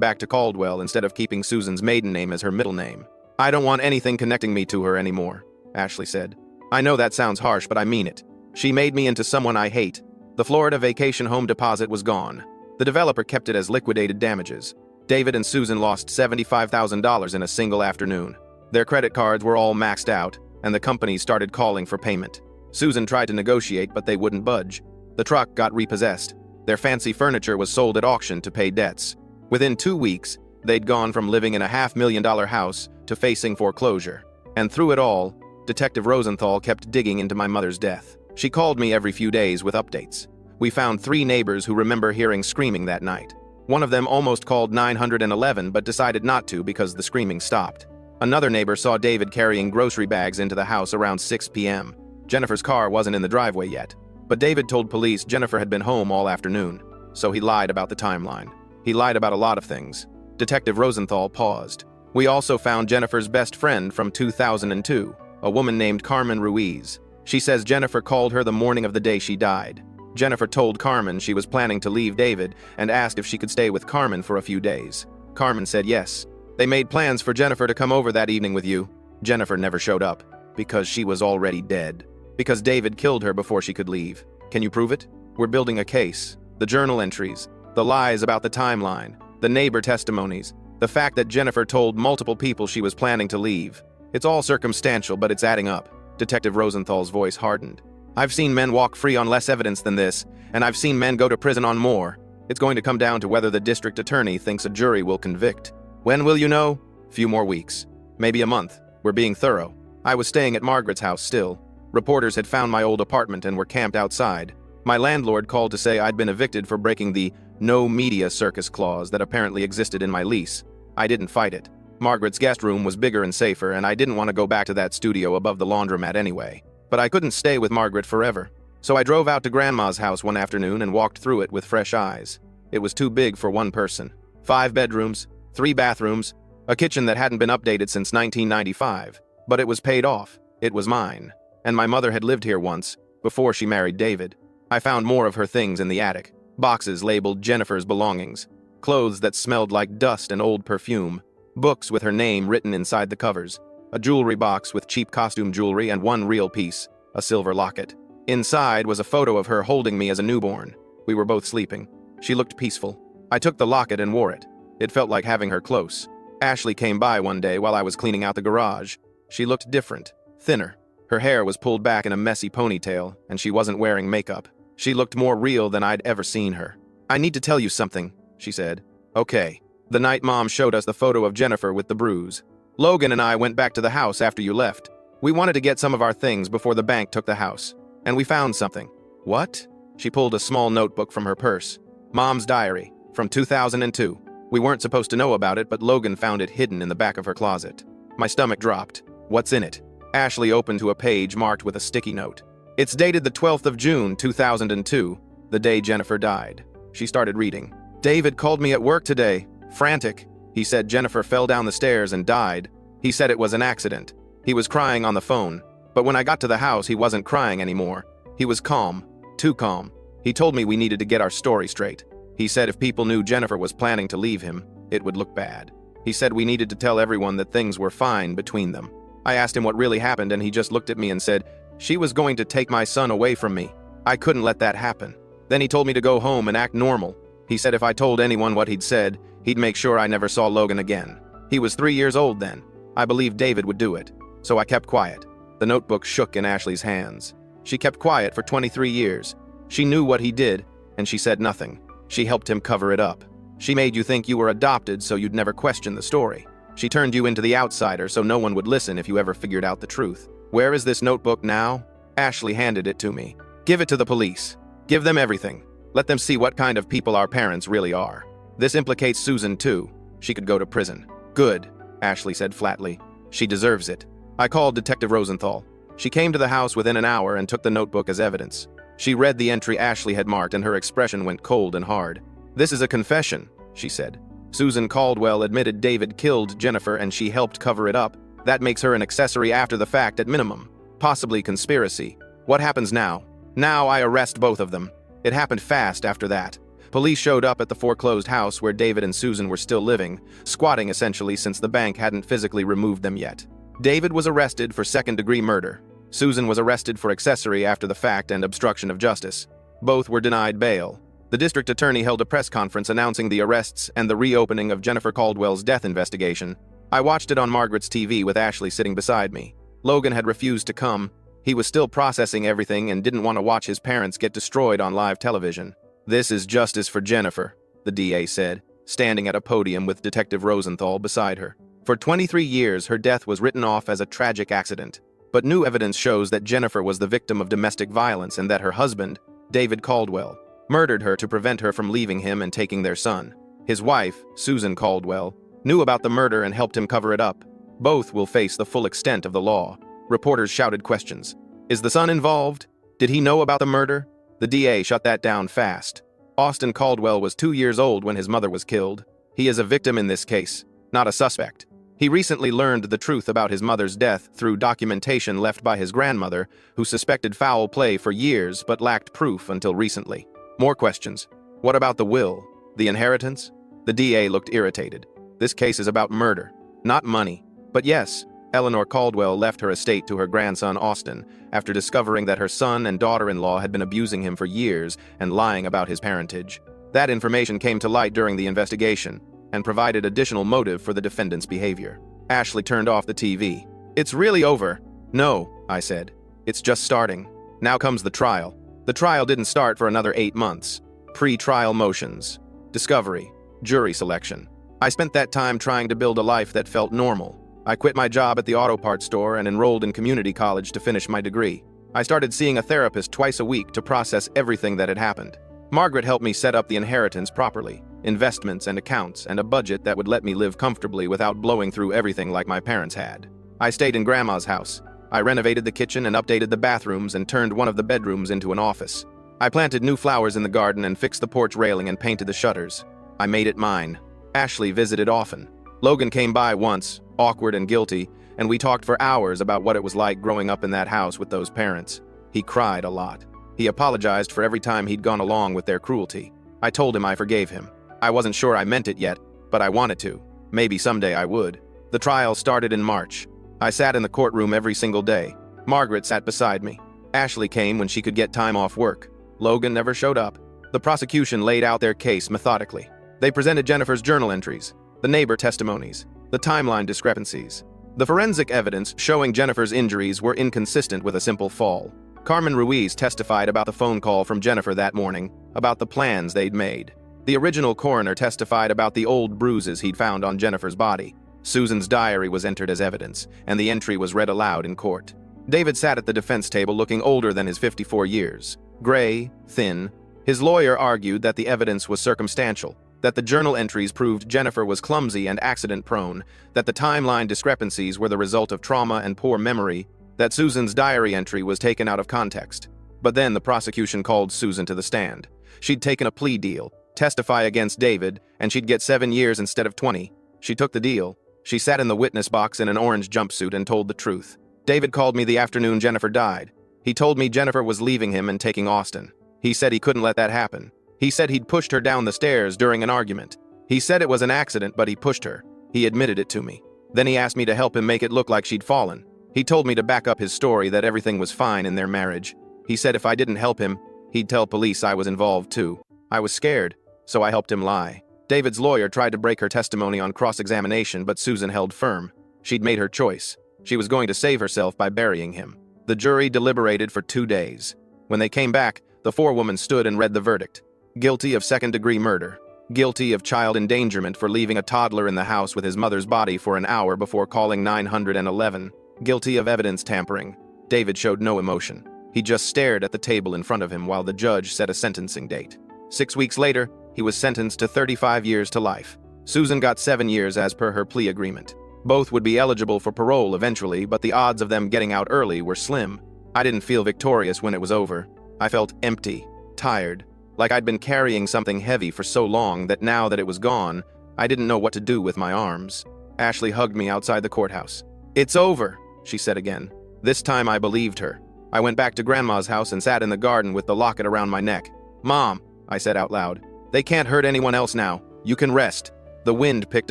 back to Caldwell instead of keeping Susan's maiden name as her middle name. I don't want anything connecting me to her anymore, Ashley said. I know that sounds harsh, but I mean it. She made me into someone I hate. The Florida vacation home deposit was gone. The developer kept it as liquidated damages. David and Susan lost $75,000 in a single afternoon. Their credit cards were all maxed out, and the companies started calling for payment. Susan tried to negotiate, but they wouldn't budge. The truck got repossessed. Their fancy furniture was sold at auction to pay debts. Within 2 weeks, they'd gone from living in a $500,000 house to facing foreclosure. And through it all, Detective Rosenthal kept digging into my mother's death. She called me every few days with updates. We found 3 neighbors who remember hearing screaming that night. One of them almost called 911 but decided not to because the screaming stopped. Another neighbor saw David carrying grocery bags into the house around 6 p.m. Jennifer's car wasn't in the driveway yet, but David told police Jennifer had been home all afternoon, so he lied about the timeline. He lied about a lot of things. Detective Rosenthal paused. We also found Jennifer's best friend from 2002, a woman named Carmen Ruiz. She says Jennifer called her the morning of the day she died. Jennifer told Carmen she was planning to leave David and asked if she could stay with Carmen for a few days. Carmen said yes. They made plans for Jennifer to come over that evening with you. Jennifer never showed up because she was already dead. Because David killed her before she could leave. Can you prove it? We're building a case. The journal entries, the lies about the timeline, the neighbor testimonies, the fact that Jennifer told multiple people she was planning to leave. It's all circumstantial, but it's adding up. Detective Rosenthal's voice hardened. I've seen men walk free on less evidence than this, and I've seen men go to prison on more. It's going to come down to whether the district attorney thinks a jury will convict. When will you know? Few more weeks. Maybe a month. We're being thorough. I was staying at Margaret's house still. Reporters had found my old apartment and were camped outside. My landlord called to say I'd been evicted for breaking the no media circus clause that apparently existed in my lease. I didn't fight it. Margaret's guest room was bigger and safer, and I didn't want to go back to that studio above the laundromat anyway. But I couldn't stay with Margaret forever. So I drove out to Grandma's house one afternoon and walked through it with fresh eyes. It was too big for one person. 5 bedrooms, 3 bathrooms, a kitchen that hadn't been updated since 1995. But it was paid off. It was mine. And my mother had lived here once, before she married David. I found more of her things in the attic. Boxes labeled Jennifer's belongings. Clothes that smelled like dust and old perfume. Books with her name written inside the covers. A jewelry box with cheap costume jewelry and one real piece, a silver locket. Inside was a photo of her holding me as a newborn. We were both sleeping. She looked peaceful. I took the locket and wore it. It felt like having her close. Ashley came by one day while I was cleaning out the garage. She looked different, thinner. Her hair was pulled back in a messy ponytail, and she wasn't wearing makeup. She looked more real than I'd ever seen her. I need to tell you something, she said. Okay. The night Mom showed us the photo of Jennifer with the bruise. Logan and I went back to the house after you left. We wanted to get some of our things before the bank took the house. And we found something. What? She pulled a small notebook from her purse. Mom's diary, from 2002. We weren't supposed to know about it, but Logan found it hidden in the back of her closet. My stomach dropped. What's in it? Ashley opened to a page marked with a sticky note. It's dated the 12th of June, 2002, the day Jennifer died. She started reading. David called me at work today, frantic. He said Jennifer fell down the stairs and died. He said it was an accident. He was crying on the phone. But when I got to the house, he wasn't crying anymore. He was calm. Too calm. He told me we needed to get our story straight. He said if people knew Jennifer was planning to leave him, it would look bad. He said we needed to tell everyone that things were fine between them. I asked him what really happened, and he just looked at me and said, she was going to take my son away from me. I couldn't let that happen. Then he told me to go home and act normal. He said if I told anyone what he'd said, he'd make sure I never saw Logan again. He was 3 years old then. I believed David would do it. So I kept quiet. The notebook shook in Ashley's hands. She kept quiet for 23 years. She knew what he did, and she said nothing. She helped him cover it up. She made you think you were adopted so you'd never question the story. She turned you into the outsider so no one would listen if you ever figured out the truth. Where is this notebook now? Ashley handed it to me. Give it to the police. Give them everything. Let them see what kind of people our parents really are. This implicates Susan too. She could go to prison. Good, Ashley said flatly. She deserves it. I called Detective Rosenthal. She came to the house within an hour and took the notebook as evidence. She read the entry Ashley had marked and her expression went cold and hard. This is a confession, she said. Susan Caldwell admitted David killed Jennifer and she helped cover it up. That makes her an accessory after the fact at minimum. Possibly conspiracy. What happens now? Now I arrest both of them. It happened fast after that. Police showed up at the foreclosed house where David and Susan were still living, squatting essentially since the bank hadn't physically removed them yet. David was arrested for second-degree murder. Susan was arrested for accessory after the fact and obstruction of justice. Both were denied bail. The district attorney held a press conference announcing the arrests and the reopening of Jennifer Caldwell's death investigation. I watched it on Margaret's TV with Ashley sitting beside me. Logan had refused to come. He was still processing everything and didn't want to watch his parents get destroyed on live television. "This is justice for Jennifer," the DA said, standing at a podium with Detective Rosenthal beside her. For 23 years, her death was written off as a tragic accident. But new evidence shows that Jennifer was the victim of domestic violence and that her husband, David Caldwell, murdered her to prevent her from leaving him and taking their son. His wife, Susan Caldwell, knew about the murder and helped him cover it up. Both will face the full extent of the law. Reporters shouted questions. Is the son involved? Did he know about the murder? The DA shut that down fast. Austin Caldwell was 2 years old when his mother was killed. He is a victim in this case, not a suspect. He recently learned the truth about his mother's death through documentation left by his grandmother, who suspected foul play for years but lacked proof until recently. More questions. What about the will? The inheritance? The DA looked irritated. This case is about murder, not money. But yes, Eleanor Caldwell left her estate to her grandson Austin after discovering that her son and daughter-in-law had been abusing him for years and lying about his parentage. That information came to light during the investigation and provided additional motive for the defendant's behavior. Ashley turned off the TV. "It's really over." "No," I said. "It's just starting. Now comes the trial." The trial didn't start for another 8 months. Pre-trial motions, discovery, jury selection. I spent that time trying to build a life that felt normal. I quit my job at the auto parts store and enrolled in community college to finish my degree. I started seeing a therapist twice a week to process everything that had happened. Margaret helped me set up the inheritance properly, investments and accounts, and a budget that would let me live comfortably without blowing through everything like my parents had. I stayed in Grandma's house. I renovated the kitchen and updated the bathrooms and turned one of the bedrooms into an office. I planted new flowers in the garden and fixed the porch railing and painted the shutters. I made it mine. Ashley visited often. Logan came by once, awkward and guilty, and we talked for hours about what it was like growing up in that house with those parents. He cried a lot. He apologized for every time he'd gone along with their cruelty. I told him I forgave him. I wasn't sure I meant it yet, but I wanted to. Maybe someday I would. The trial started in March. I sat in the courtroom every single day. Margaret sat beside me. Ashley came when she could get time off work. Logan never showed up. The prosecution laid out their case methodically. They presented Jennifer's journal entries, the neighbor testimonies, the timeline discrepancies. The forensic evidence showing Jennifer's injuries were inconsistent with a simple fall. Carmen Ruiz testified about the phone call from Jennifer that morning, about the plans they'd made. The original coroner testified about the old bruises he'd found on Jennifer's body. Susan's diary was entered as evidence, and the entry was read aloud in court. David sat at the defense table looking older than his 54 years. Gray, thin. His lawyer argued that the evidence was circumstantial, that the journal entries proved Jennifer was clumsy and accident-prone, that the timeline discrepancies were the result of trauma and poor memory, that Susan's diary entry was taken out of context. But then the prosecution called Susan to the stand. She'd taken a plea deal, testify against David, and she'd get 7 years instead of 20. She took the deal. She sat in the witness box in an orange jumpsuit and told the truth. David called me the afternoon Jennifer died. He told me Jennifer was leaving him and taking Austin. He said he couldn't let that happen. He said he'd pushed her down the stairs during an argument. He said it was an accident, but he pushed her. He admitted it to me. Then he asked me to help him make it look like she'd fallen. He told me to back up his story that everything was fine in their marriage. He said if I didn't help him, he'd tell police I was involved too. I was scared, so I helped him lie. David's lawyer tried to break her testimony on cross-examination, but Susan held firm. She'd made her choice. She was going to save herself by burying him. The jury deliberated for 2 days. When they came back, the forewoman stood and read the verdict. Guilty of second-degree murder. Guilty of child endangerment for leaving a toddler in the house with his mother's body for an hour before calling 911. Guilty of evidence tampering. David showed no emotion. He just stared at the table in front of him while the judge set a sentencing date. 6 weeks later, he was sentenced to 35 years to life. Susan got 7 years as per her plea agreement. Both would be eligible for parole eventually, but the odds of them getting out early were slim. I didn't feel victorious when it was over. I felt empty, tired, like I'd been carrying something heavy for so long that now that it was gone, I didn't know what to do with my arms. Ashley hugged me outside the courthouse. "It's over," she said again. This time I believed her. I went back to Grandma's house and sat in the garden with the locket around my neck. "Mom," I said out loud, They can't hurt anyone else now. You can rest. The wind picked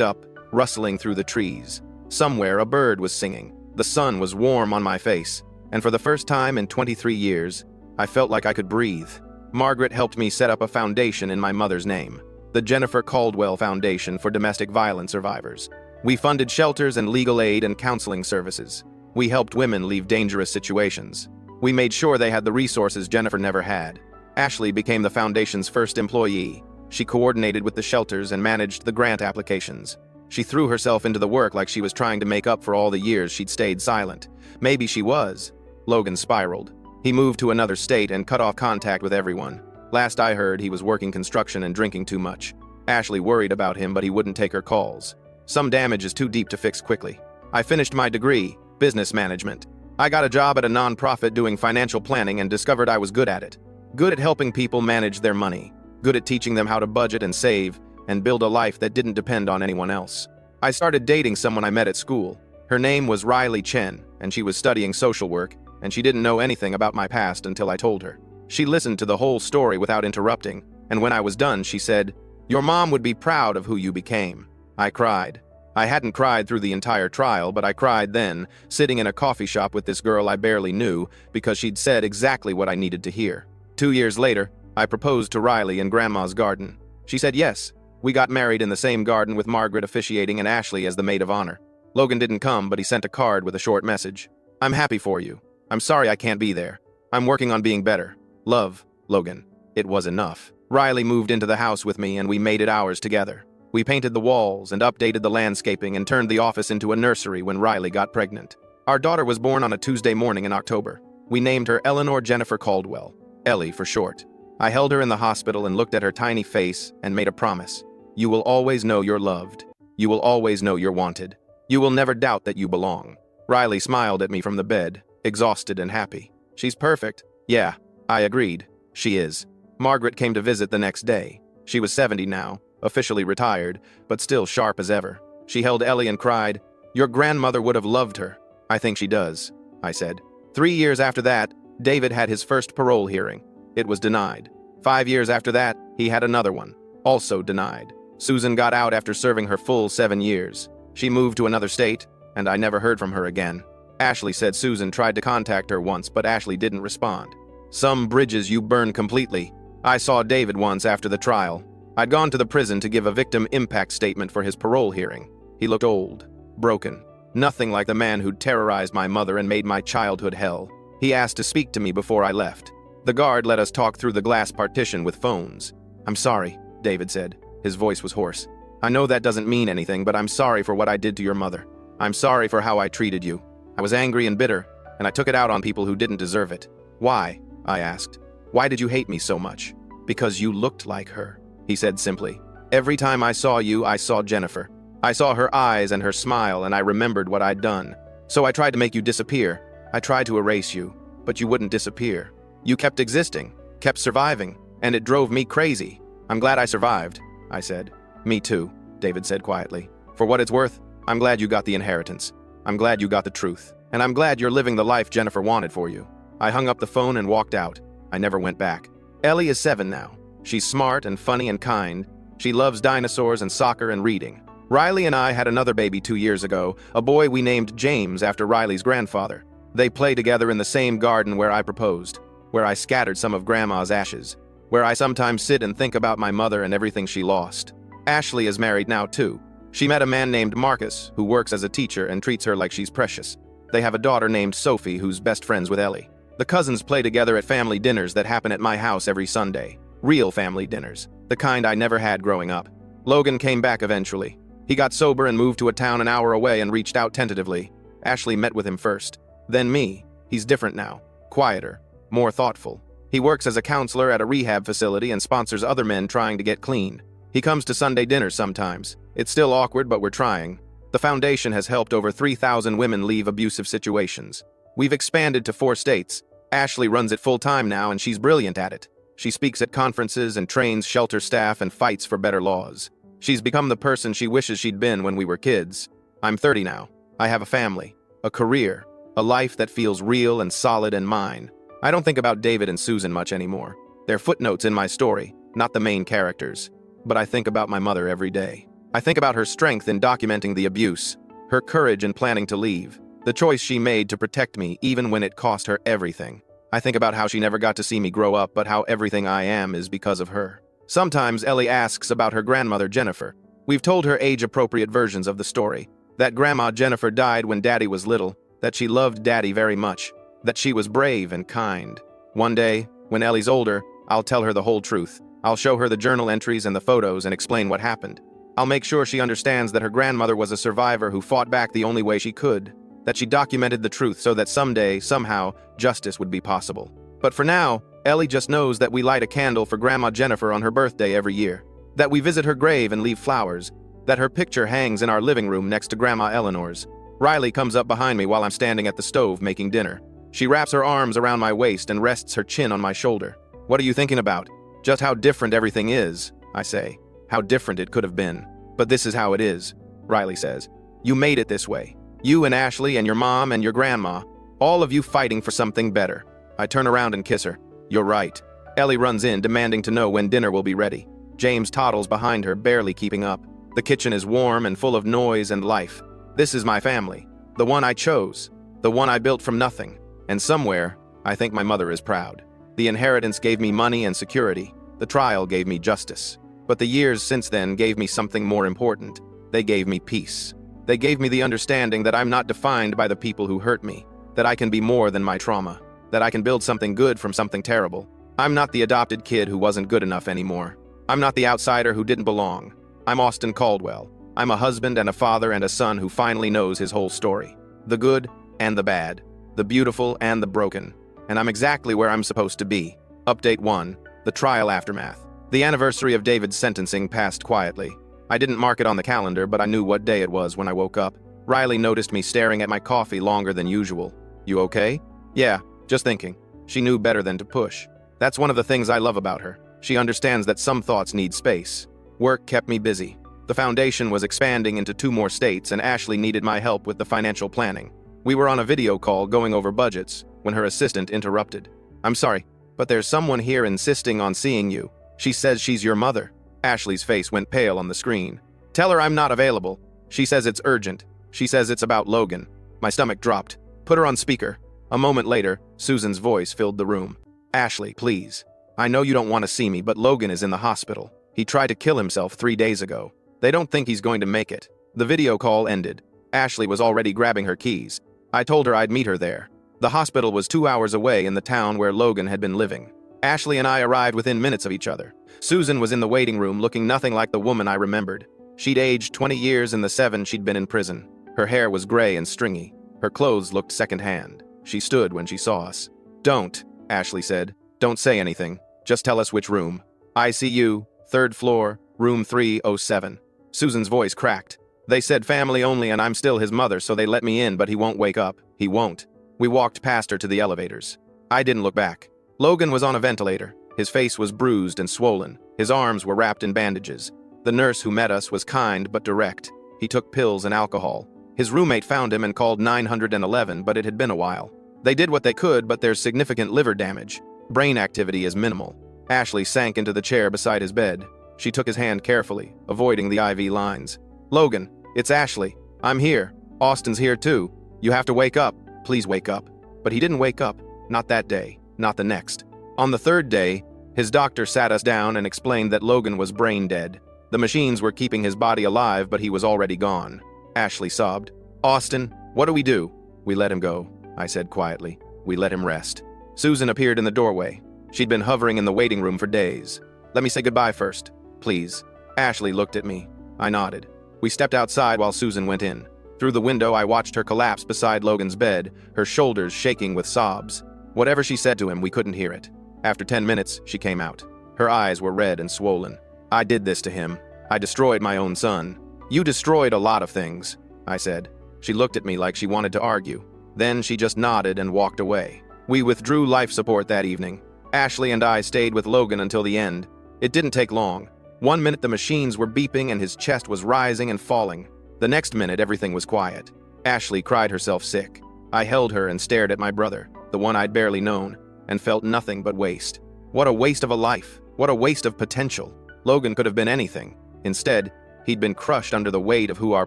up, rustling through the trees. Somewhere a bird was singing. The sun was warm on my face, and for the first time in 23 years, I felt like I could breathe. Margaret helped me set up a foundation in my mother's name, the Jennifer Caldwell Foundation for Domestic Violence Survivors. We funded shelters and legal aid and counseling services. We helped women leave dangerous situations. We made sure they had the resources Jennifer never had. Ashley became the foundation's first employee. She coordinated with the shelters and managed the grant applications. She threw herself into the work like she was trying to make up for all the years she'd stayed silent. Maybe she was. Logan spiraled. He moved to another state and cut off contact with everyone. Last I heard, he was working construction and drinking too much. Ashley worried about him, but he wouldn't take her calls. Some damage is too deep to fix quickly. I finished my degree, business management. I got a job at a nonprofit doing financial planning and discovered I was good at it. Good at helping people manage their money. Good at teaching them how to budget and save and build a life that didn't depend on anyone else. I started dating someone I met at school. Her name was Riley Chen, and she was studying social work, and she didn't know anything about my past until I told her. She listened to the whole story without interrupting, and when I was done, she said, "Your mom would be proud of who you became." I cried. I hadn't cried through the entire trial, but I cried then, sitting in a coffee shop with this girl I barely knew, because she'd said exactly what I needed to hear. 2 years later, I proposed to Riley in Grandma's garden. She said yes. We got married in the same garden with Margaret officiating and Ashley as the maid of honor. Logan didn't come, but he sent a card with a short message. "I'm happy for you. I'm sorry I can't be there. I'm working on being better. Love, Logan." It was enough. Riley moved into the house with me and we made it ours together. We painted the walls and updated the landscaping and turned the office into a nursery when Riley got pregnant. Our daughter was born on a Tuesday morning in October. We named her Eleanor Jennifer Caldwell, Ellie for short. I held her in the hospital and looked at her tiny face and made a promise. You will always know you're loved. You will always know you're wanted. You will never doubt that you belong. Riley smiled at me from the bed, exhausted and happy. She's perfect. Yeah, I agreed. She is. Margaret came to visit the next day. She was 70 now, officially retired, but still sharp as ever. She held Ellie and cried, "Your grandmother would have loved her." "I think she does," I said. 3 years after that, David had his first parole hearing. It was denied. 5 years after that, he had another one, also denied. Susan got out after serving her full 7 years. She moved to another state, and I never heard from her again. Ashley said Susan tried to contact her once, but Ashley didn't respond. Some bridges you burn completely. I saw David once after the trial. I'd gone to the prison to give a victim impact statement for his parole hearing. He looked old, broken, nothing like the man who'd terrorized my mother and made my childhood hell. He asked to speak to me before I left. The guard let us talk through the glass partition with phones. "I'm sorry," David said. His voice was hoarse. "I know that doesn't mean anything, but I'm sorry for what I did to your mother. I'm sorry for how I treated you. I was angry and bitter, and I took it out on people who didn't deserve it." "Why?" I asked. "Why did you hate me so much?" "Because you looked like her," he said simply. "Every time I saw you, I saw Jennifer. I saw her eyes and her smile, and I remembered what I'd done. So I tried to make you disappear. I tried to erase you, but you wouldn't disappear. You kept existing, kept surviving, and it drove me crazy. I'm glad I survived," I said. "Me too," David said quietly. "For what it's worth, I'm glad you got the inheritance. I'm glad you got the truth. And I'm glad you're living the life Jennifer wanted for you." I hung up the phone and walked out. I never went back. Ellie is 7 now. She's smart and funny and kind. She loves dinosaurs and soccer and reading. Riley and I had another baby 2 years ago, a boy we named James after Riley's grandfather. They play together in the same garden where I proposed, where I scattered some of Grandma's ashes, where I sometimes sit and think about my mother and everything she lost. Ashley is married now too. She met a man named Marcus, who works as a teacher and treats her like she's precious. They have a daughter named Sophie, who's best friends with Ellie. The cousins play together at family dinners that happen at my house every Sunday. Real family dinners, the kind I never had growing up. Logan came back eventually. He got sober and moved to a town an hour away and reached out tentatively. Ashley met with him first. Then me. He's different now. Quieter. More thoughtful. He works as a counselor at a rehab facility and sponsors other men trying to get clean. He comes to Sunday dinners sometimes. It's still awkward, but we're trying. The foundation has helped over 3,000 women leave abusive situations. We've expanded to 4 states. Ashley runs it full-time now, and she's brilliant at it. She speaks at conferences and trains shelter staff and fights for better laws. She's become the person she wishes she'd been when we were kids. I'm 30 now. I have a family, a career, a life that feels real and solid and mine. I don't think about David and Susan much anymore. They're footnotes in my story, not the main characters. But I think about my mother every day. I think about her strength in documenting the abuse, her courage in planning to leave, the choice she made to protect me even when it cost her everything. I think about how she never got to see me grow up, but how everything I am is because of her. Sometimes Ellie asks about her grandmother Jennifer. We've told her age-appropriate versions of the story. That Grandma Jennifer died when Daddy was little, that she loved Daddy very much, that she was brave and kind. One day, when Ellie's older, I'll tell her the whole truth. I'll show her the journal entries and the photos and explain what happened. I'll make sure she understands that her grandmother was a survivor who fought back the only way she could, that she documented the truth so that someday, somehow, justice would be possible. But for now, Ellie just knows that we light a candle for Grandma Jennifer on her birthday every year, that we visit her grave and leave flowers, that her picture hangs in our living room next to Grandma Eleanor's. Riley comes up behind me while I'm standing at the stove making dinner. She wraps her arms around my waist and rests her chin on my shoulder. What are you thinking about? Just how different everything is, I say. How different it could have been. But this is how it is, Riley says. You made it this way. You and Ashley and your mom and your grandma, all of you fighting for something better. I turn around and kiss her. You're right. Ellie runs in, demanding to know when dinner will be ready. James toddles behind her, barely keeping up. The kitchen is warm and full of noise and life. This is my family. The one I chose. The one I built from nothing. And somewhere, I think my mother is proud. The inheritance gave me money and security. The trial gave me justice. But the years since then gave me something more important. They gave me peace. They gave me the understanding that I'm not defined by the people who hurt me, that I can be more than my trauma, that I can build something good from something terrible. I'm not the adopted kid who wasn't good enough anymore. I'm not the outsider who didn't belong. I'm Austin Caldwell. I'm a husband and a father and a son who finally knows his whole story. The good and the bad, the beautiful and the broken. And I'm exactly where I'm supposed to be. Update 1. The trial aftermath. The anniversary of David's sentencing passed quietly. I didn't mark it on the calendar, but I knew what day it was when I woke up. Riley noticed me staring at my coffee longer than usual. You okay? Yeah, just thinking. She knew better than to push. That's one of the things I love about her. She understands that some thoughts need space. Work kept me busy. The foundation was expanding into 2 more states, and Ashley needed my help with the financial planning. We were on a video call going over budgets when her assistant interrupted. I'm sorry, but there's someone here insisting on seeing you. She says she's your mother. Ashley's face went pale on the screen. Tell her I'm not available. She says it's urgent. She says it's about Logan. My stomach dropped. Put her on speaker. A moment later, Susan's voice filled the room. Ashley, please. I know you don't want to see me, but Logan is in the hospital. He tried to kill himself 3 days ago. They don't think he's going to make it. The video call ended. Ashley was already grabbing her keys. I told her I'd meet her there. The hospital was 2 hours away in the town where Logan had been living. Ashley and I arrived within minutes of each other. Susan was in the waiting room looking nothing like the woman I remembered. She'd aged 20 years in the 7 she'd been in prison. Her hair was gray and stringy. Her clothes looked secondhand. She stood when she saw us. Don't, Ashley said. Don't say anything. Just tell us which room. ICU, 3rd floor, room 307. Susan's voice cracked. They said family only and I'm still his mother, so they let me in, but he won't wake up. He won't. We walked past her to the elevators. I didn't look back. Logan was on a ventilator. His face was bruised and swollen. His arms were wrapped in bandages. The nurse who met us was kind but direct. He took pills and alcohol. His roommate found him and called 911, but it had been a while. They did what they could, but there's significant liver damage. Brain activity is minimal. Ashley sank into the chair beside his bed. She took his hand carefully, avoiding the IV lines. Logan, it's Ashley. I'm here. Austin's here too. You have to wake up. Please wake up. But he didn't wake up. Not that day. Not the next. On the 3rd day, his doctor sat us down and explained that Logan was brain dead. The machines were keeping his body alive, but he was already gone. Ashley sobbed. Austin, what do we do? We let him go, I said quietly. We let him rest. Susan appeared in the doorway. She'd been hovering in the waiting room for days. Let me say goodbye first, please. Ashley looked at me. I nodded. We stepped outside while Susan went in. Through the window, I watched her collapse beside Logan's bed, her shoulders shaking with sobs. Whatever she said to him, we couldn't hear it. After 10 minutes, she came out. Her eyes were red and swollen. I did this to him. I destroyed my own son. You destroyed a lot of things, I said. She looked at me like she wanted to argue. Then she just nodded and walked away. We withdrew life support that evening. Ashley and I stayed with Logan until the end. It didn't take long. 1 minute the machines were beeping and his chest was rising and falling. The next minute everything was quiet. Ashley cried herself sick. I held her and stared at my brother, the one I'd barely known, and felt nothing but waste. What a waste of a life. What a waste of potential. Logan could have been anything. Instead, he'd been crushed under the weight of who our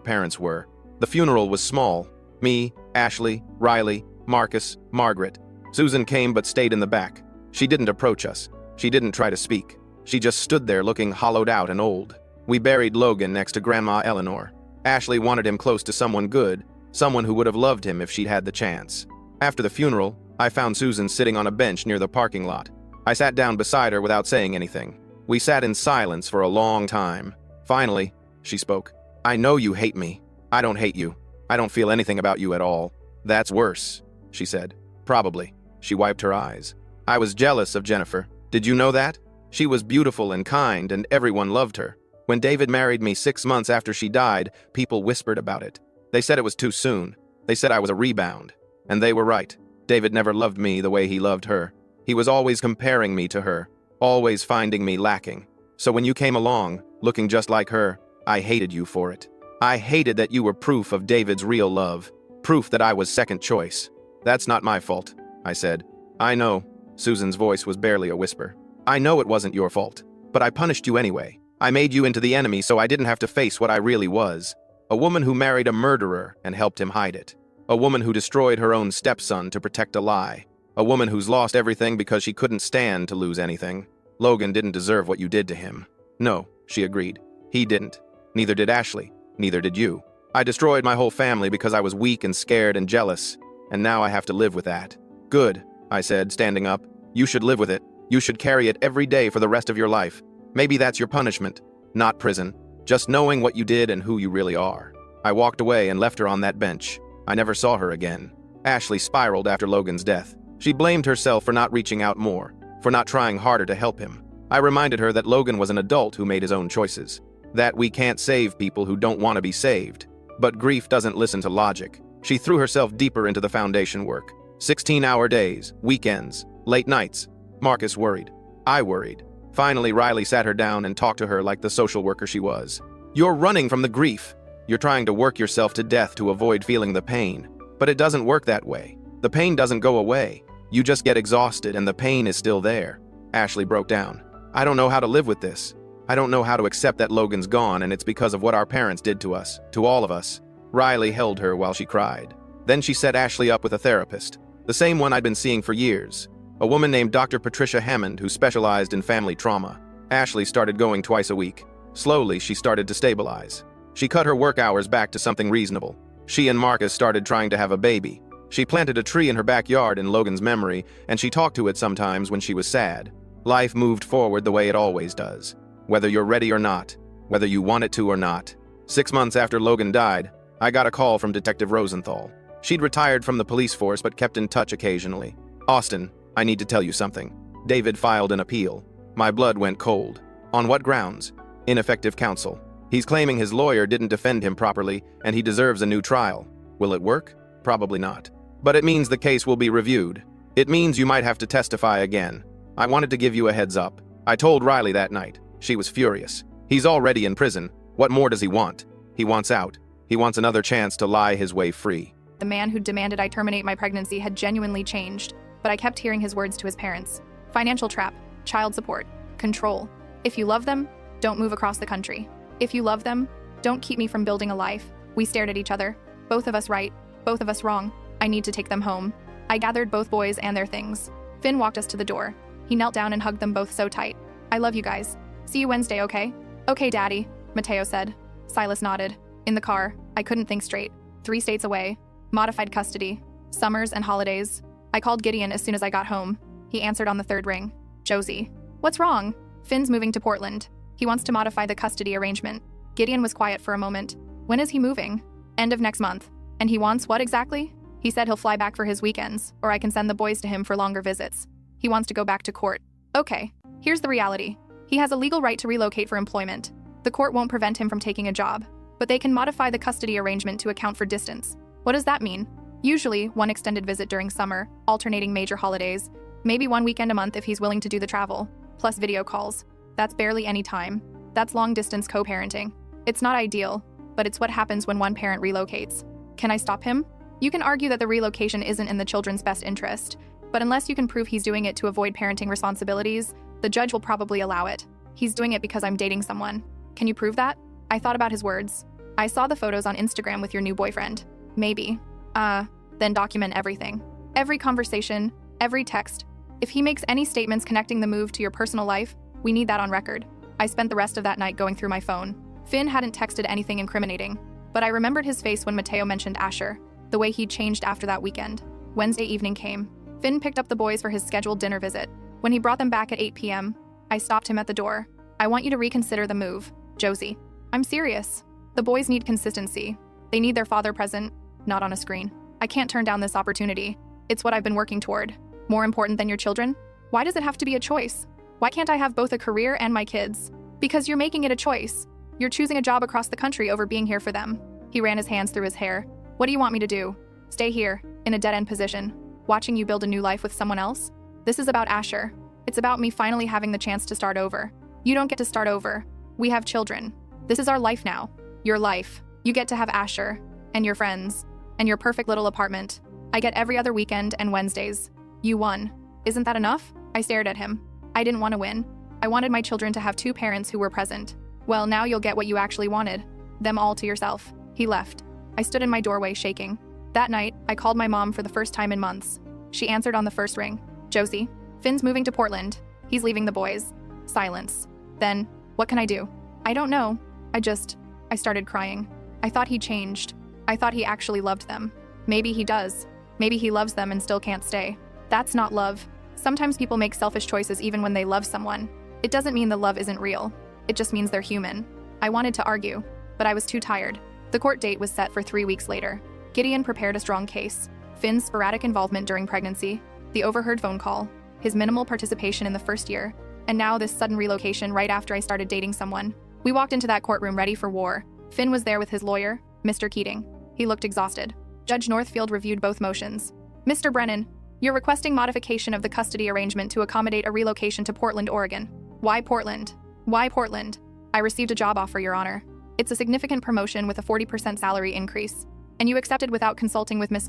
parents were. The funeral was small. Me, Ashley, Riley, Marcus, Margaret. Susan came but stayed in the back. She didn't approach us. She didn't try to speak. She just stood there looking hollowed out and old. We buried Logan next to Grandma Eleanor. Ashley wanted him close to someone good, someone who would have loved him if she'd had the chance. After the funeral, I found Susan sitting on a bench near the parking lot. I sat down beside her without saying anything. We sat in silence for a long time. Finally, she spoke. I know you hate me. I don't hate you. I don't feel anything about you at all. That's worse, she said. Probably. She wiped her eyes. I was jealous of Jennifer. Did you know that? She was beautiful and kind, and everyone loved her. When David married me 6 months after she died, people whispered about it. They said it was too soon. They said I was a rebound. And they were right. David never loved me the way he loved her. He was always comparing me to her, always finding me lacking. So when you came along, looking just like her, I hated you for it. I hated that you were proof of David's real love, proof that I was second choice. That's not my fault, I said. I know. Susan's voice was barely a whisper. I know it wasn't your fault, but I punished you anyway. I made you into the enemy so I didn't have to face what I really was. A woman who married a murderer and helped him hide it. A woman who destroyed her own stepson to protect a lie. A woman who's lost everything because she couldn't stand to lose anything. Logan didn't deserve what you did to him. No, she agreed. He didn't. Neither did Ashley. Neither did you. I destroyed my whole family because I was weak and scared and jealous, and now I have to live with that. Good, I said, standing up. You should live with it. You should carry it every day for the rest of your life. Maybe that's your punishment. Not prison. Just knowing what you did and who you really are. I walked away and left her on that bench. I never saw her again. Ashley spiraled after Logan's death. She blamed herself for not reaching out more, for not trying harder to help him. I reminded her that Logan was an adult who made his own choices. That we can't save people who don't want to be saved. But grief doesn't listen to logic. She threw herself deeper into the foundation work. 16-hour days, weekends, late nights. Marcus worried. I worried. Finally, Riley sat her down and talked to her like the social worker she was. You're running from the grief. You're trying to work yourself to death to avoid feeling the pain. But it doesn't work that way. The pain doesn't go away. You just get exhausted and the pain is still there. Ashley broke down. I don't know how to live with this. I don't know how to accept that Logan's gone and it's because of what our parents did to us, to all of us. Riley held her while she cried. Then she set Ashley up with a therapist, the same one I'd been seeing for years. A woman named Dr. Patricia Hammond who specialized in family trauma. Ashley started going twice a week. Slowly, she started to stabilize. She cut her work hours back to something reasonable. She and Marcus started trying to have a baby. She planted a tree in her backyard in Logan's memory, and she talked to it sometimes when she was sad. Life moved forward the way it always does. Whether you're ready or not, whether you want it to or not. 6 months after Logan died, I got a call from Detective Rosenthal. She'd retired from the police force but kept in touch occasionally. Austin, I need to tell you something. David filed an appeal. My blood went cold. On what grounds? Ineffective counsel. He's claiming his lawyer didn't defend him properly, and he deserves a new trial. Will it work? Probably not. But it means the case will be reviewed. It means you might have to testify again. I wanted to give you a heads up. I told Riley that night. She was furious. He's already in prison. What more does he want? He wants out. He wants another chance to lie his way free. The man who demanded I terminate my pregnancy had genuinely changed, but I kept hearing his words to his parents. Financial trap, child support, control. If you love them, don't move across the country. If you love them, don't keep me from building a life. We stared at each other. Both of us right, both of us wrong. I need to take them home. I gathered both boys and their things. Finn walked us to the door. He knelt down and hugged them both so tight. I love you guys. See you Wednesday, okay? Okay, Daddy, Mateo said. Silas nodded. In the car, I couldn't think straight. 3 states away. Modified custody. Summers and holidays. I called Gideon as soon as I got home. He answered on the 3rd ring. Josie. What's wrong? Finn's moving to Portland. He wants to modify the custody arrangement. Gideon was quiet for a moment. When is he moving? End of next month. And he wants what exactly? He said he'll fly back for his weekends, or I can send the boys to him for longer visits. He wants to go back to court. Okay, here's the reality. He has a legal right to relocate for employment. The court won't prevent him from taking a job, but they can modify the custody arrangement to account for distance. What does that mean? Usually, 1 extended visit during summer, alternating major holidays, maybe 1 weekend a month if he's willing to do the travel, plus video calls. That's barely any time. That's long-distance co-parenting. It's not ideal, but it's what happens when one parent relocates. Can I stop him? You can argue that the relocation isn't in the children's best interest, but unless you can prove he's doing it to avoid parenting responsibilities, The judge will probably allow it. He's doing it because I'm dating someone. Can you prove that? I thought about his words. I saw the photos on Instagram with your new boyfriend. Maybe. Then document everything. Every conversation, every text. If he makes any statements connecting the move to your personal life, we need that on record. I spent the rest of that night going through my phone. Finn hadn't texted anything incriminating, but I remembered his face when Mateo mentioned Asher, the way he'd changed after that weekend. Wednesday evening came. Finn picked up the boys for his scheduled dinner visit. When he brought them back at 8 p.m., I stopped him at the door. I want you to reconsider the move, Josie. I'm serious. The boys need consistency. They need their father present, not on a screen. I can't turn down this opportunity. It's what I've been working toward. More important than your children? Why does it have to be a choice? Why can't I have both a career and my kids? Because you're making it a choice. You're choosing a job across the country over being here for them. He ran his hands through his hair. What do you want me to do? Stay here, in a dead-end position, watching you build a new life with someone else? This is about Asher. It's about me finally having the chance to start over. You don't get to start over. We have children. This is our life now. Your life. You get to have Asher, and your friends, and your perfect little apartment. I get every other weekend and Wednesdays. You won. Isn't that enough? I stared at him. I didn't want to win. I wanted my children to have 2 parents who were present. Well, now you'll get what you actually wanted. Them all to yourself. He left. I stood in my doorway shaking. That night, I called my mom for the first time in months. She answered on the first ring. Josie, Finn's moving to Portland. He's leaving the boys. Silence. Then, what can I do? I don't know. I started crying. I thought he changed. I thought he actually loved them. Maybe he does. Maybe he loves them and still can't stay. That's not love. Sometimes people make selfish choices even when they love someone. It doesn't mean the love isn't real. It just means they're human. I wanted to argue, but I was too tired. The court date was set for 3 weeks later. Gideon prepared a strong case. Finn's sporadic involvement during pregnancy, the overheard phone call, his minimal participation in the first year, and now this sudden relocation right after I started dating someone. We walked into that courtroom ready for war. Finn was there with his lawyer, Mr. Keating. He looked exhausted. Judge Northfield reviewed both motions. Mr. Brennan, you're requesting modification of the custody arrangement to accommodate a relocation to Portland, Oregon. Why Portland? Why Portland? I received a job offer, Your Honor. It's a significant promotion with a 40% salary increase. And you accepted without consulting with Miss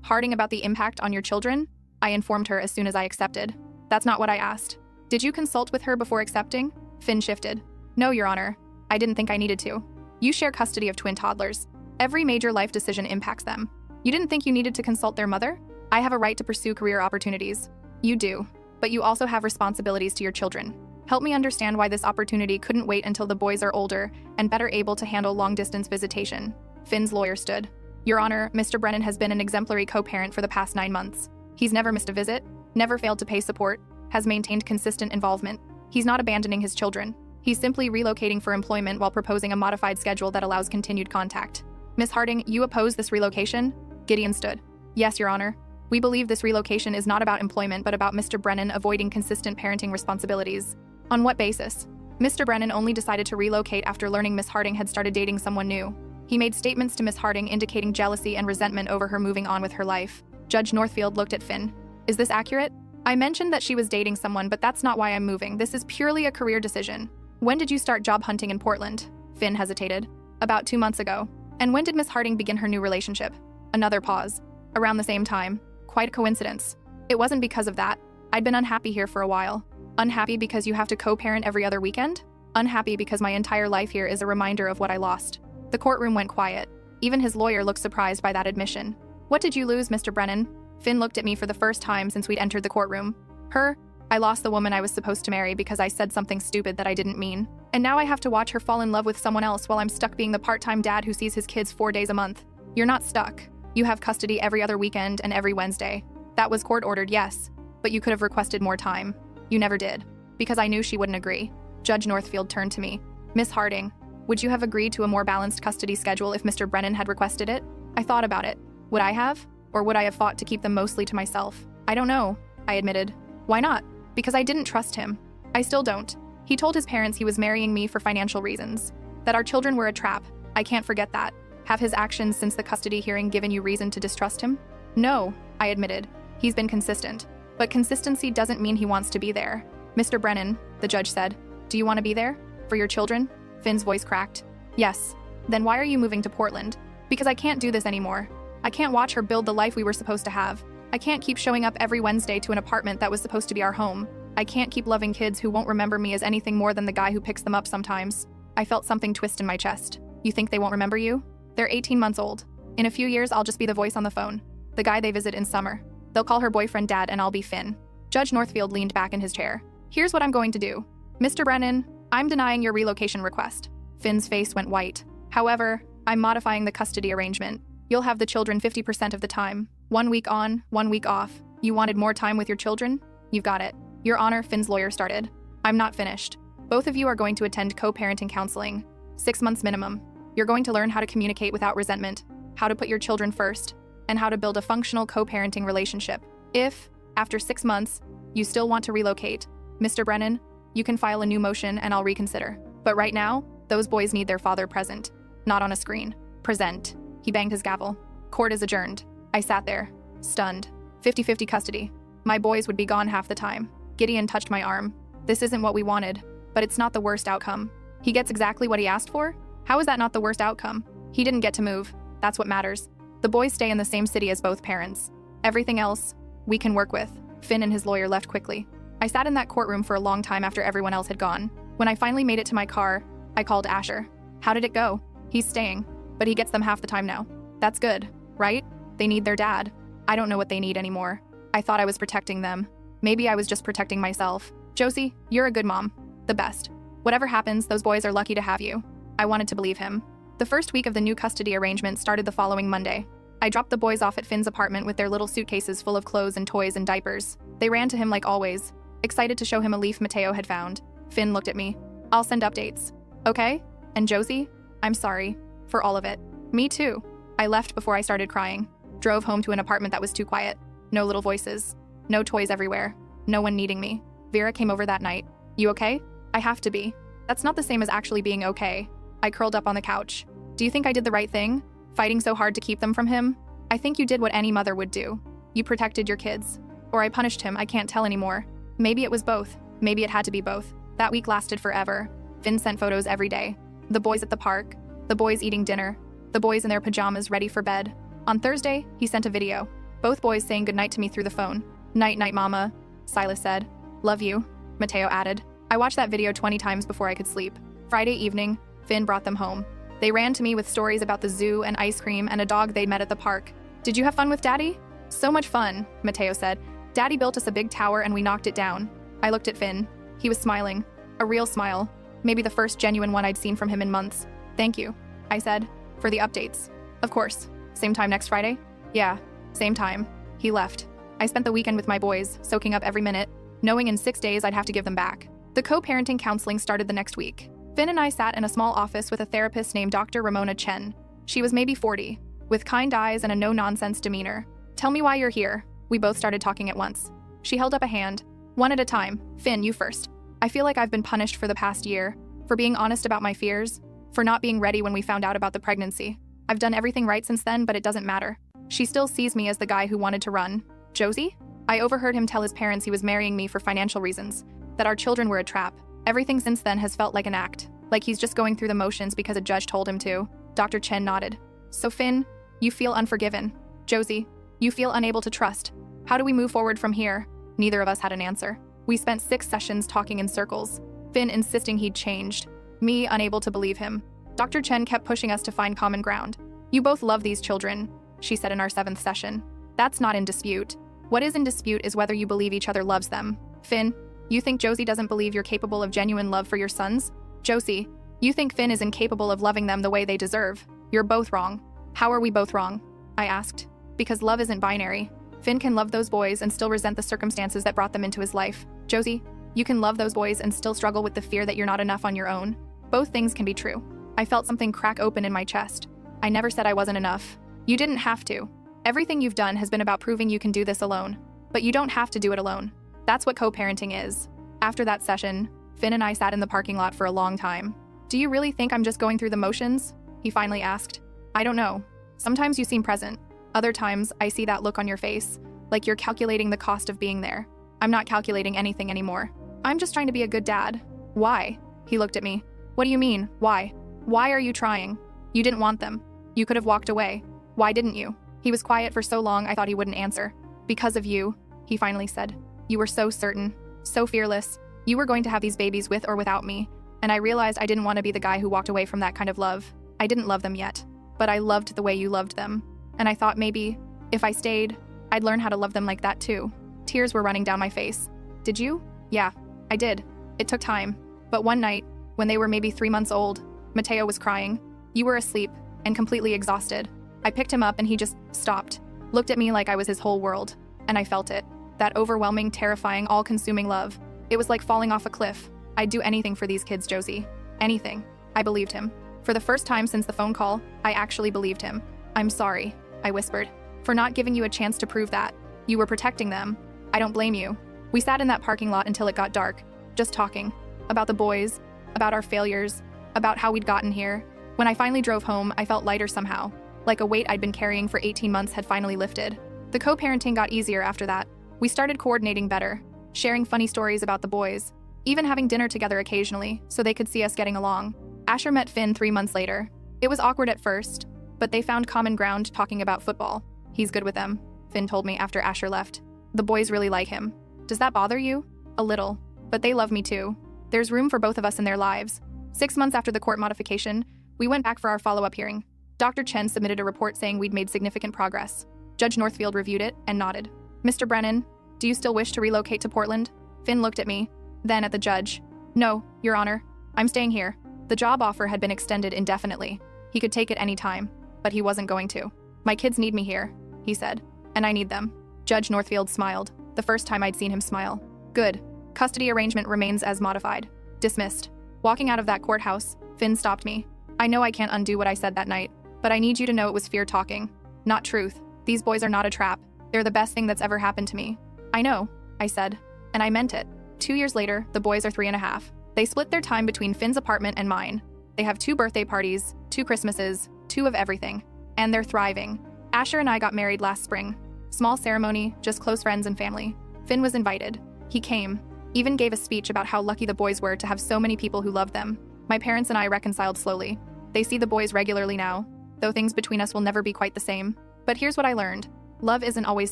Harding about the impact on your children? I informed her as soon as I accepted. That's not what I asked. Did you consult with her before accepting? Finn shifted. No, Your Honor. I didn't think I needed to. You share custody of twin toddlers. Every major life decision impacts them. You didn't think you needed to consult their mother? I have a right to pursue career opportunities. You do. But you also have responsibilities to your children. Help me understand why this opportunity couldn't wait until the boys are older and better able to handle long-distance visitation. Finn's lawyer stood. Your Honor, Mr. Brennan has been an exemplary co-parent for the past 9 months. He's never missed a visit, never failed to pay support, has maintained consistent involvement. He's not abandoning his children. He's simply relocating for employment while proposing a modified schedule that allows continued contact. Miss Harding, you oppose this relocation? Gideon stood. Yes, Your Honor. We believe this relocation is not about employment but about Mr. Brennan avoiding consistent parenting responsibilities. On what basis? Mr. Brennan only decided to relocate after learning Miss Harding had started dating someone new. He made statements to Miss Harding indicating jealousy and resentment over her moving on with her life. Judge Northfield looked at Finn. Is this accurate? I mentioned that she was dating someone, but that's not why I'm moving. This is purely a career decision. When did you start job hunting in Portland? Finn hesitated. About 2 months ago. And when did Miss Harding begin her new relationship? Another pause. Around the same time. Quite a coincidence. It wasn't because of that. I'd been unhappy here for a while. Unhappy because you have to co-parent every other weekend? Unhappy because my entire life here is a reminder of what I lost. The courtroom went quiet. Even his lawyer looked surprised by that admission. What did you lose, Mr. Brennan? Finn looked at me for the first time since we'd entered the courtroom. Her? I lost the woman I was supposed to marry because I said something stupid that I didn't mean. And now I have to watch her fall in love with someone else while I'm stuck being the part-time dad who sees his kids 4 days a month. You're not stuck. You have custody every other weekend and every Wednesday. That was court-ordered, yes. But you could have requested more time. You never did. Because I knew she wouldn't agree. Judge Northfield turned to me. Miss Harding, would you have agreed to a more balanced custody schedule if Mr. Brennan had requested it? I thought about it. Would I have? Or would I have fought to keep them mostly to myself? I don't know, I admitted. Why not? Because I didn't trust him. I still don't. He told his parents he was marrying me for financial reasons. That our children were a trap. I can't forget that. Have his actions since the custody hearing given you reason to distrust him? No, I admitted. He's been consistent. But consistency doesn't mean he wants to be there. Mr. Brennan, the judge said, do you want to be there? For your children? Finn's voice cracked. Yes. Then why are you moving to Portland? Because I can't do this anymore. I can't watch her build the life we were supposed to have. I can't keep showing up every Wednesday to an apartment that was supposed to be our home. I can't keep loving kids who won't remember me as anything more than the guy who picks them up sometimes. I felt something twist in my chest. You think they won't remember you? They're 18 months old. In a few years, I'll just be the voice on the phone. The guy they visit in summer. They'll call her boyfriend Dad and I'll be Finn. Judge Northfield leaned back in his chair. Here's what I'm going to do. Mr. Brennan, I'm denying your relocation request. Finn's face went white. However, I'm modifying the custody arrangement. You'll have the children 50% of the time. 1 week on, 1 week off. You wanted more time with your children? You've got it. Your Honor, Finn's lawyer started. I'm not finished. Both of you are going to attend co-parenting counseling. 6 months minimum. You're going to learn how to communicate without resentment, how to put your children first, and how to build a functional co-parenting relationship. If, after 6 months, you still want to relocate, Mr. Brennan, you can file a new motion and I'll reconsider. But right now, those boys need their father present, not on a screen. Present. He banged his gavel. Court is adjourned. I sat there, stunned. 50-50 custody. My boys would be gone half the time. Gideon touched my arm. This isn't what we wanted, but it's not the worst outcome. He gets exactly what he asked for? How is that not the worst outcome? He didn't get to move. That's what matters. The boys stay in the same city as both parents. Everything else, we can work with. Finn and his lawyer left quickly. I sat in that courtroom for a long time after everyone else had gone. When I finally made it to my car, I called Asher. How did it go? He's staying, but he gets them half the time now. That's good, right? They need their dad. I don't know what they need anymore. I thought I was protecting them. Maybe I was just protecting myself. Josie, you're a good mom. The best. Whatever happens, those boys are lucky to have you. I wanted to believe him. The first week of the new custody arrangement started the following Monday. I dropped the boys off at Finn's apartment with their little suitcases full of clothes and toys and diapers. They ran to him like always, excited to show him a leaf Mateo had found. Finn looked at me. I'll send updates. Okay? And Josie? I'm sorry. For all of it. Me too. I left before I started crying. Drove home to an apartment that was too quiet. No little voices. No toys everywhere. No one needing me. Vera came over that night. You okay? I have to be. That's not the same as actually being okay. I curled up on the couch. Do you think I did the right thing? Fighting so hard to keep them from him? I think you did what any mother would do. You protected your kids. Or I punished him, I can't tell anymore. Maybe it was both. Maybe it had to be both. That week lasted forever. Finn sent photos every day. The boys at the park. The boys eating dinner. The boys in their pajamas ready for bed. On Thursday, he sent a video. Both boys saying goodnight to me through the phone. Night, night, mama, Silas said. Love you, Mateo added. I watched that video 20 times before I could sleep. Friday evening, Finn brought them home. They ran to me with stories about the zoo and ice cream and a dog they'd met at the park. Did you have fun with Daddy? So much fun, Mateo said. Daddy built us a big tower and we knocked it down. I looked at Finn. He was smiling. A real smile. Maybe the first genuine one I'd seen from him in months. Thank you, I said, for the updates. Of course. Same time next Friday? Yeah, same time. He left. I spent the weekend with my boys, soaking up every minute, knowing in 6 days I'd have to give them back. The co-parenting counseling started the next week. Finn and I sat in a small office with a therapist named Dr. Ramona Chen. She was maybe 40, with kind eyes and a no-nonsense demeanor. Tell me why you're here. We both started talking at once. She held up a hand. One at a time. Finn, you first. I feel like I've been punished for the past year, for being honest about my fears, for not being ready when we found out about the pregnancy. I've done everything right since then, but it doesn't matter. She still sees me as the guy who wanted to run. Josie? I overheard him tell his parents he was marrying me for financial reasons, that our children were a trap. Everything since then has felt like an act, like he's just going through the motions because a judge told him to. Dr. Chen nodded. So Finn, you feel unforgiven. Josie, you feel unable to trust. How do we move forward from here? Neither of us had an answer. We spent 6 sessions talking in circles. Finn insisting he'd changed. Me unable to believe him. Dr. Chen kept pushing us to find common ground. You both love these children, she said in our 7th session. That's not in dispute. What is in dispute is whether you believe each other loves them. Finn, you think Josie doesn't believe you're capable of genuine love for your sons? Josie, you think Finn is incapable of loving them the way they deserve. You're both wrong. How are we both wrong? I asked. Because love isn't binary. Finn can love those boys and still resent the circumstances that brought them into his life. Josie, you can love those boys and still struggle with the fear that you're not enough on your own. Both things can be true. I felt something crack open in my chest. I never said I wasn't enough. You didn't have to. Everything you've done has been about proving you can do this alone. But you don't have to do it alone. That's what co-parenting is. After that session, Finn and I sat in the parking lot for a long time. Do you really think I'm just going through the motions? He finally asked. I don't know. Sometimes you seem present. Other times, I see that look on your face, like you're calculating the cost of being there. I'm not calculating anything anymore. I'm just trying to be a good dad. Why? He looked at me. What do you mean, why? Why are you trying? You didn't want them. You could have walked away. Why didn't you? He was quiet for so long I thought he wouldn't answer. Because of you, he finally said. You were so certain. So fearless. You were going to have these babies with or without me, and I realized I didn't want to be the guy who walked away from that kind of love. I didn't love them yet, but I loved the way you loved them. And I thought maybe, if I stayed, I'd learn how to love them like that too. Tears were running down my face. Did you? Yeah, I did. It took time. But one night, when they were maybe 3 months old, Mateo was crying. You were asleep and completely exhausted. I picked him up and he just stopped, looked at me like I was his whole world, and I felt it. That overwhelming, terrifying, all-consuming love. It was like falling off a cliff. I'd do anything for these kids, Josie. Anything. I believed him. For the first time since the phone call, I actually believed him. I'm sorry, I whispered, for not giving you a chance to prove that. You were protecting them. I don't blame you. We sat in that parking lot until it got dark, just talking. About the boys, about our failures, about how we'd gotten here. When I finally drove home, I felt lighter somehow, like a weight I'd been carrying for 18 months had finally lifted. The co-parenting got easier after that. We started coordinating better, sharing funny stories about the boys, even having dinner together occasionally so they could see us getting along. Asher met Finn 3 months later. It was awkward at first, but they found common ground talking about football. He's good with them, Finn told me after Asher left. The boys really like him. Does that bother you? A little, but they love me too. There's room for both of us in their lives. 6 months after the court modification, we went back for our follow-up hearing. Dr. Chen submitted a report saying we'd made significant progress. Judge Northfield reviewed it and nodded. Mr. Brennan, do you still wish to relocate to Portland? Finn looked at me, then at the judge. No, Your Honor. I'm staying here. The job offer had been extended indefinitely. He could take it any time, but he wasn't going to. My kids need me here, he said, and I need them. Judge Northfield smiled, the first time I'd seen him smile. Good. Custody arrangement remains as modified. Dismissed. Walking out of that courthouse, Finn stopped me. I know I can't undo what I said that night, but I need you to know it was fear talking, not truth. These boys are not a trap. They're the best thing that's ever happened to me. I know, I said, and I meant it. 2 years later, the boys are 3.5. They split their time between Finn's apartment and mine. They have 2 birthday parties, 2 Christmases, 2 of everything. And they're thriving. Asher and I got married last spring. Small ceremony, just close friends and family. Finn was invited. He came, even gave a speech about how lucky the boys were to have so many people who loved them. My parents and I reconciled slowly. They see the boys regularly now, though things between us will never be quite the same. But here's what I learned. Love isn't always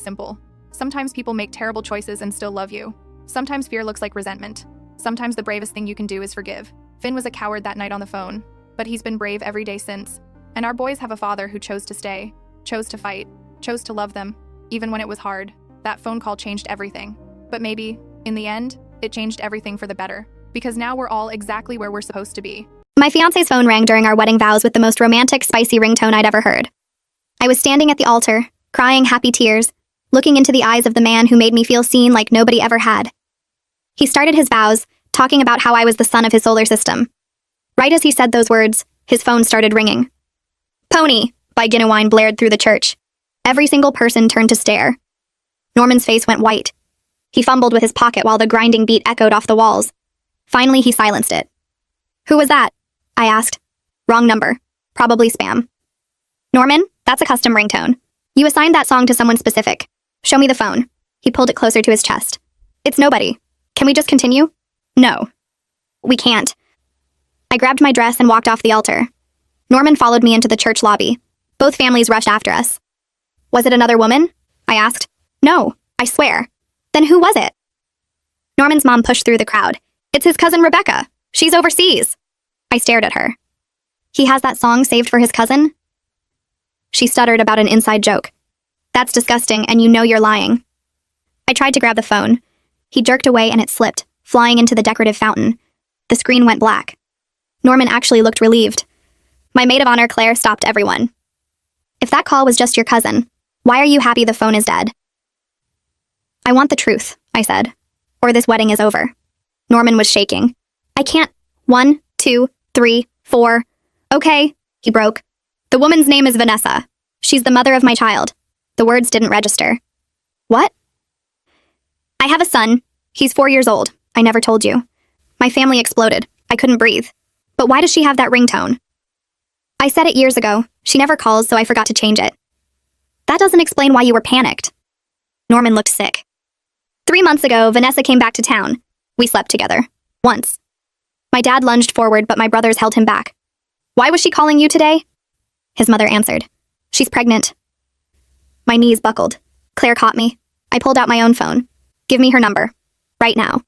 simple. Sometimes people make terrible choices and still love you. Sometimes fear looks like resentment. Sometimes the bravest thing you can do is forgive. Finn was a coward that night on the phone, but he's been brave every day since. And our boys have a father who chose to stay, chose to fight, chose to love them, even when it was hard. That phone call changed everything. But maybe, in the end, it changed everything for the better. Because now we're all exactly where we're supposed to be. My fiancé's phone rang during our wedding vows with the most romantic, spicy ringtone I'd ever heard. I was standing at the altar, crying happy tears, looking into the eyes of the man who made me feel seen like nobody ever had. He started his vows, talking about how I was the sun of his solar system. Right as he said those words, his phone started ringing. "Pony," by Ginawine blared through the church. Every single person turned to stare. Norman's face went white. He fumbled with his pocket while the grinding beat echoed off the walls. Finally, he silenced it. "Who was that?" I asked. "Wrong number. Probably spam." "Norman, that's a custom ringtone. You assigned that song to someone specific. Show me the phone." He pulled it closer to his chest. "It's nobody. Can we just continue?" "No. We can't." I grabbed my dress and walked off the altar. Norman followed me into the church lobby. Both families rushed after us. "Was it another woman?" I asked. "No, I swear." "Then who was it?" Norman's mom pushed through the crowd. "It's his cousin Rebecca. She's overseas." I stared at her. "He has that song saved for his cousin?" She stuttered about an inside joke. "That's disgusting, and you know you're lying." I tried to grab the phone. He jerked away and it slipped, flying into the decorative fountain. The screen went black. Norman actually looked relieved. My maid of honor, Claire, stopped everyone. "If that call was just your cousin, why are you happy the phone is dead?" "I want the truth," I said, "or this wedding is over." Norman was shaking. "I can't. 1, 2, 3, 4. Okay," he broke. "The woman's name is Vanessa. She's the mother of my child." The words didn't register. "What?" "I have a son. He's 4 years old. I never told you." My family exploded. I couldn't breathe. "But why does she have that ringtone?" "I said it years ago. She never calls, so I forgot to change it." "That doesn't explain why you were panicked." Norman looked sick. 3 months ago, Vanessa came back to town. We slept together. Once. My dad lunged forward, but my brothers held him back. "Why was she calling you today?" His mother answered. "She's pregnant." My knees buckled. Claire caught me. I pulled out my own phone. "Give me her number. Right now."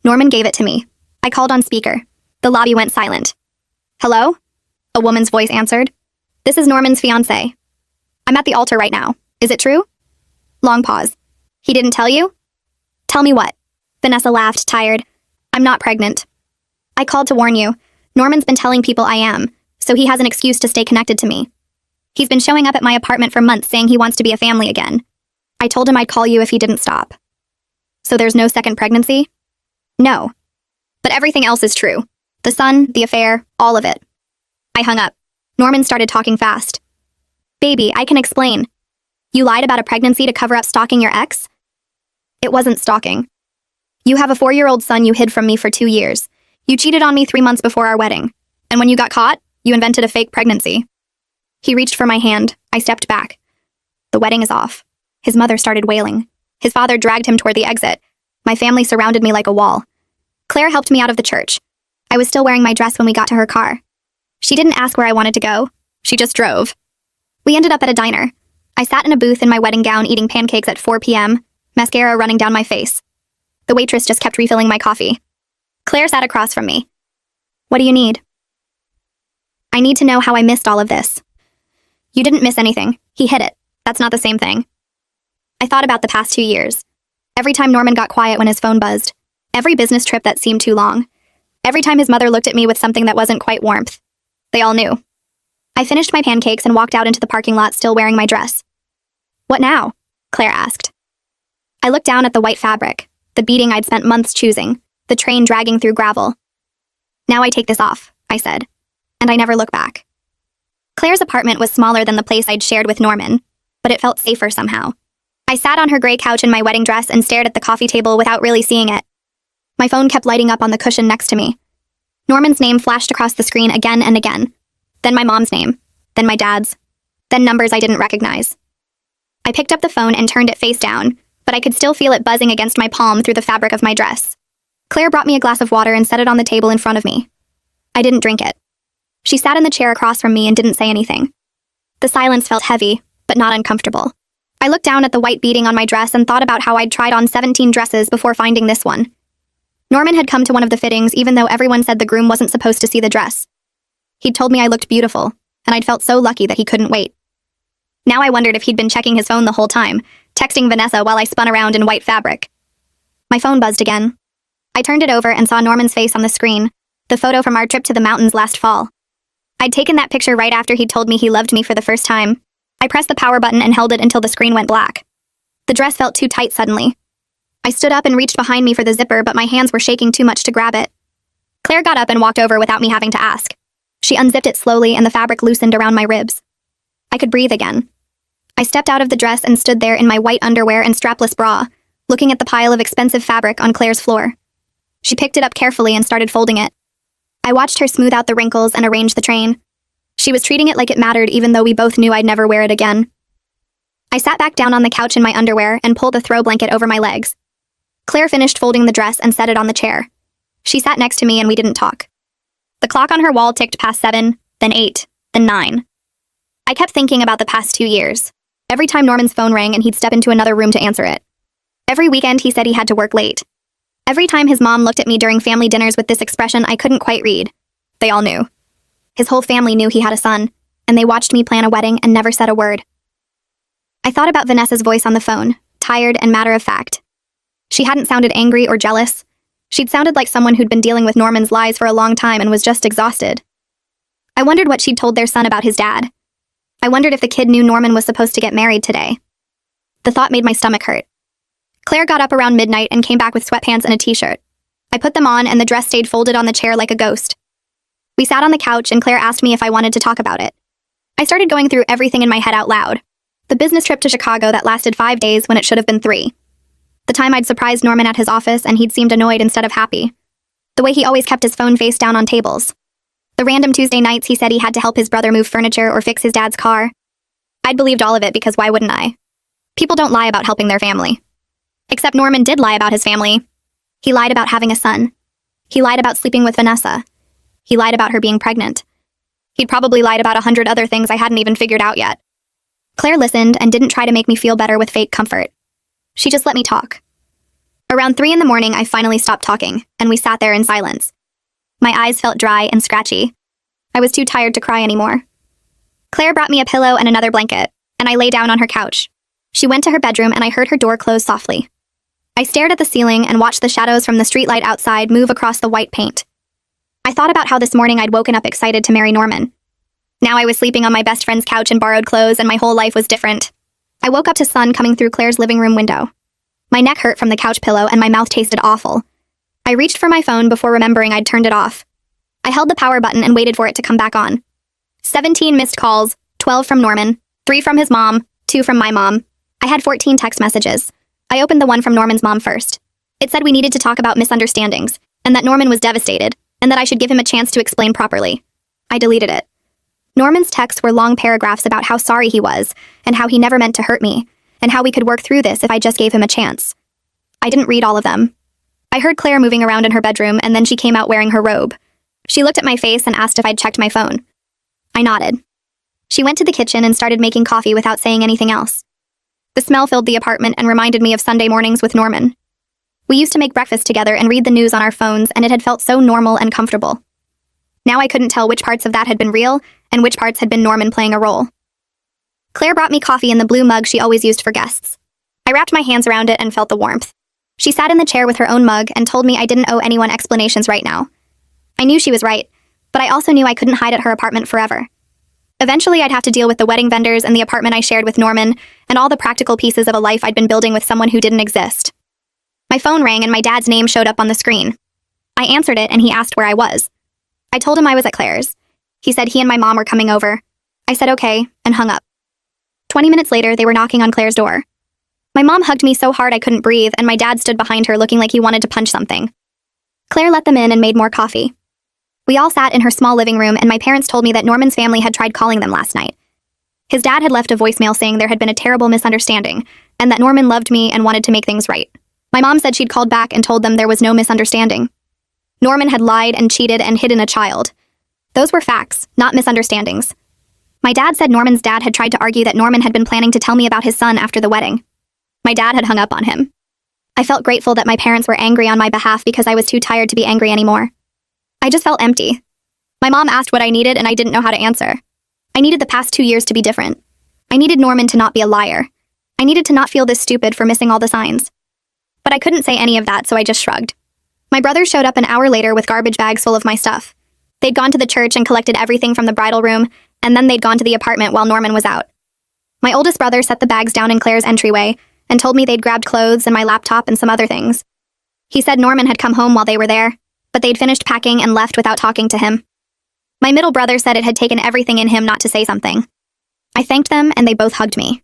Norman gave it to me. I called on speaker. The lobby went silent. Hello? A woman's voice answered. This is Norman's fiancé. I'm at the altar right now. Is it true? Long pause. He didn't tell you? Tell me what? Vanessa laughed, tired. I'm not pregnant. I called to warn you. Norman's been telling people I am, so he has an excuse to stay connected to me. He's been showing up at my apartment for months saying he wants to be a family again. I told him I'd call you if he didn't stop. So there's no second pregnancy? No. But everything else is true. The son, the affair, all of it. I hung up. Norman started talking fast. Baby, I can explain. You lied about a pregnancy to cover up stalking your ex? It wasn't stalking. You have a 4-year-old son you hid from me for 2 years. You cheated on me 3 months before our wedding. And when you got caught, you invented a fake pregnancy. He reached for my hand. I stepped back. The wedding is off. His mother started wailing. His father dragged him toward the exit. My family surrounded me like a wall. Claire helped me out of the church. I was still wearing my dress when we got to her car. She didn't ask where I wanted to go. She just drove. We ended up at a diner. I sat in a booth in my wedding gown eating pancakes at 4 p.m., mascara running down my face. The waitress just kept refilling my coffee. Claire sat across from me. What do you need? I need to know how I missed all of this. You didn't miss anything. He hid it. That's not the same thing. I thought about the past 2 years. Every time Norman got quiet when his phone buzzed. Every business trip that seemed too long. Every time his mother looked at me with something that wasn't quite warmth. They all knew. I finished my pancakes and walked out into the parking lot still wearing my dress. What now? Claire asked. I looked down at the white fabric, the beading I'd spent months choosing, the train dragging through gravel. Now I take this off, I said. And I never look back. Claire's apartment was smaller than the place I'd shared with Norman, but it felt safer somehow. I sat on her gray couch in my wedding dress and stared at the coffee table without really seeing it. My phone kept lighting up on the cushion next to me. Norman's name flashed across the screen again and again. Then my mom's name. Then my dad's. Then numbers I didn't recognize. I picked up the phone and turned it face down, but I could still feel it buzzing against my palm through the fabric of my dress. Claire brought me a glass of water and set it on the table in front of me. I didn't drink it. She sat in the chair across from me and didn't say anything. The silence felt heavy, but not uncomfortable. I looked down at the white beading on my dress and thought about how I'd tried on 17 dresses before finding this one. Norman had come to one of the fittings even though everyone said the groom wasn't supposed to see the dress. He'd told me I looked beautiful, and I'd felt so lucky that he couldn't wait. Now I wondered if he'd been checking his phone the whole time, texting Vanessa while I spun around in white fabric. My phone buzzed again. I turned it over and saw Norman's face on the screen, the photo from our trip to the mountains last fall. I'd taken that picture right after he'd told me he loved me for the first time. I pressed the power button and held it until the screen went black. The dress felt too tight suddenly. I stood up and reached behind me for the zipper, but my hands were shaking too much to grab it. Claire got up and walked over without me having to ask. She unzipped it slowly and the fabric loosened around my ribs. I could breathe again. I stepped out of the dress and stood there in my white underwear and strapless bra, looking at the pile of expensive fabric on Claire's floor. She picked it up carefully and started folding it. I watched her smooth out the wrinkles and arrange the train. She was treating it like it mattered even though we both knew I'd never wear it again. I sat back down on the couch in my underwear and pulled a throw blanket over my legs. Claire finished folding the dress and set it on the chair. She sat next to me and we didn't talk. The clock on her wall ticked past 7, then 8, then 9. I kept thinking about the past 2 years. Every time Norman's phone rang and he'd step into another room to answer it. Every weekend he said he had to work late. Every time his mom looked at me during family dinners with this expression I couldn't quite read. They all knew. His whole family knew he had a son, and they watched me plan a wedding and never said a word. I thought about Vanessa's voice on the phone, tired and matter-of-fact. She hadn't sounded angry or jealous. She'd sounded like someone who'd been dealing with Norman's lies for a long time and was just exhausted. I wondered what she'd told their son about his dad. I wondered if the kid knew Norman was supposed to get married today. The thought made my stomach hurt. Claire got up around midnight and came back with sweatpants and a t-shirt. I put them on and the dress stayed folded on the chair like a ghost. We sat on the couch and Claire asked me if I wanted to talk about it. I started going through everything in my head out loud. The business trip to Chicago that lasted 5 days when it should have been 3. The time I'd surprised Norman at his office and he'd seemed annoyed instead of happy. The way he always kept his phone face down on tables. The random Tuesday nights he said he had to help his brother move furniture or fix his dad's car. I'd believed all of it because why wouldn't I? People don't lie about helping their family. Except Norman did lie about his family. He lied about having a son. He lied about sleeping with Vanessa. He lied about her being pregnant. He'd probably lied about 100 other things I hadn't even figured out yet. Claire listened and didn't try to make me feel better with fake comfort. She just let me talk. Around 3 in the morning, I finally stopped talking, and we sat there in silence. My eyes felt dry and scratchy. I was too tired to cry anymore. Claire brought me a pillow and another blanket, and I lay down on her couch. She went to her bedroom, and I heard her door close softly. I stared at the ceiling and watched the shadows from the streetlight outside move across the white paint. I thought about how this morning I'd woken up excited to marry Norman. Now I was sleeping on my best friend's couch in borrowed clothes, and my whole life was different. I woke up to sun coming through Claire's living room window. My neck hurt from the couch pillow, and my mouth tasted awful. I reached for my phone before remembering I'd turned it off. I held the power button and waited for it to come back on. 17 missed calls, 12 from Norman, 3 from his mom, 2 from my mom. I had 14 text messages. I opened the one from Norman's mom first. It said we needed to talk about misunderstandings, and that Norman was devastated, and that I should give him a chance to explain properly. I deleted it. Norman's texts were long paragraphs about how sorry he was, and how he never meant to hurt me, and how we could work through this if I just gave him a chance. I didn't read all of them. I heard Claire moving around in her bedroom, and then she came out wearing her robe. She looked at my face and asked if I'd checked my phone. I nodded. She went to the kitchen and started making coffee without saying anything else. The smell filled the apartment and reminded me of Sunday mornings with Norman. We used to make breakfast together and read the news on our phones, and it had felt so normal and comfortable. Now I couldn't tell which parts of that had been real and which parts had been Norman playing a role. Claire brought me coffee in the blue mug she always used for guests. I wrapped my hands around it and felt the warmth. She sat in the chair with her own mug and told me I didn't owe anyone explanations right now. I knew she was right, but I also knew I couldn't hide at her apartment forever. Eventually, I'd have to deal with the wedding vendors and the apartment I shared with Norman, and all the practical pieces of a life I'd been building with someone who didn't exist. My phone rang and my dad's name showed up on the screen. I answered it and he asked where I was. I told him I was at Claire's. He said he and my mom were coming over. I said okay, and hung up. 20 minutes later, they were knocking on Claire's door. My mom hugged me so hard I couldn't breathe, and my dad stood behind her looking like he wanted to punch something. Claire let them in and made more coffee. We all sat in her small living room, and my parents told me that Norman's family had tried calling them last night. His dad had left a voicemail saying there had been a terrible misunderstanding, and that Norman loved me and wanted to make things right. My mom said she'd called back and told them there was no misunderstanding. Norman had lied and cheated and hidden a child. Those were facts, not misunderstandings. My dad said Norman's dad had tried to argue that Norman had been planning to tell me about his son after the wedding. My dad had hung up on him. I felt grateful that my parents were angry on my behalf because I was too tired to be angry anymore. I just felt empty. My mom asked what I needed and I didn't know how to answer. I needed the past 2 years to be different. I needed Norman to not be a liar. I needed to not feel this stupid for missing all the signs. But I couldn't say any of that, so I just shrugged. My brothers showed up an hour later with garbage bags full of my stuff. They'd gone to the church and collected everything from the bridal room, and then they'd gone to the apartment while Norman was out. My oldest brother set the bags down in Claire's entryway and told me they'd grabbed clothes and my laptop and some other things. He said Norman had come home while they were there, but they'd finished packing and left without talking to him. My middle brother said it had taken everything in him not to say something. I thanked them, and they both hugged me.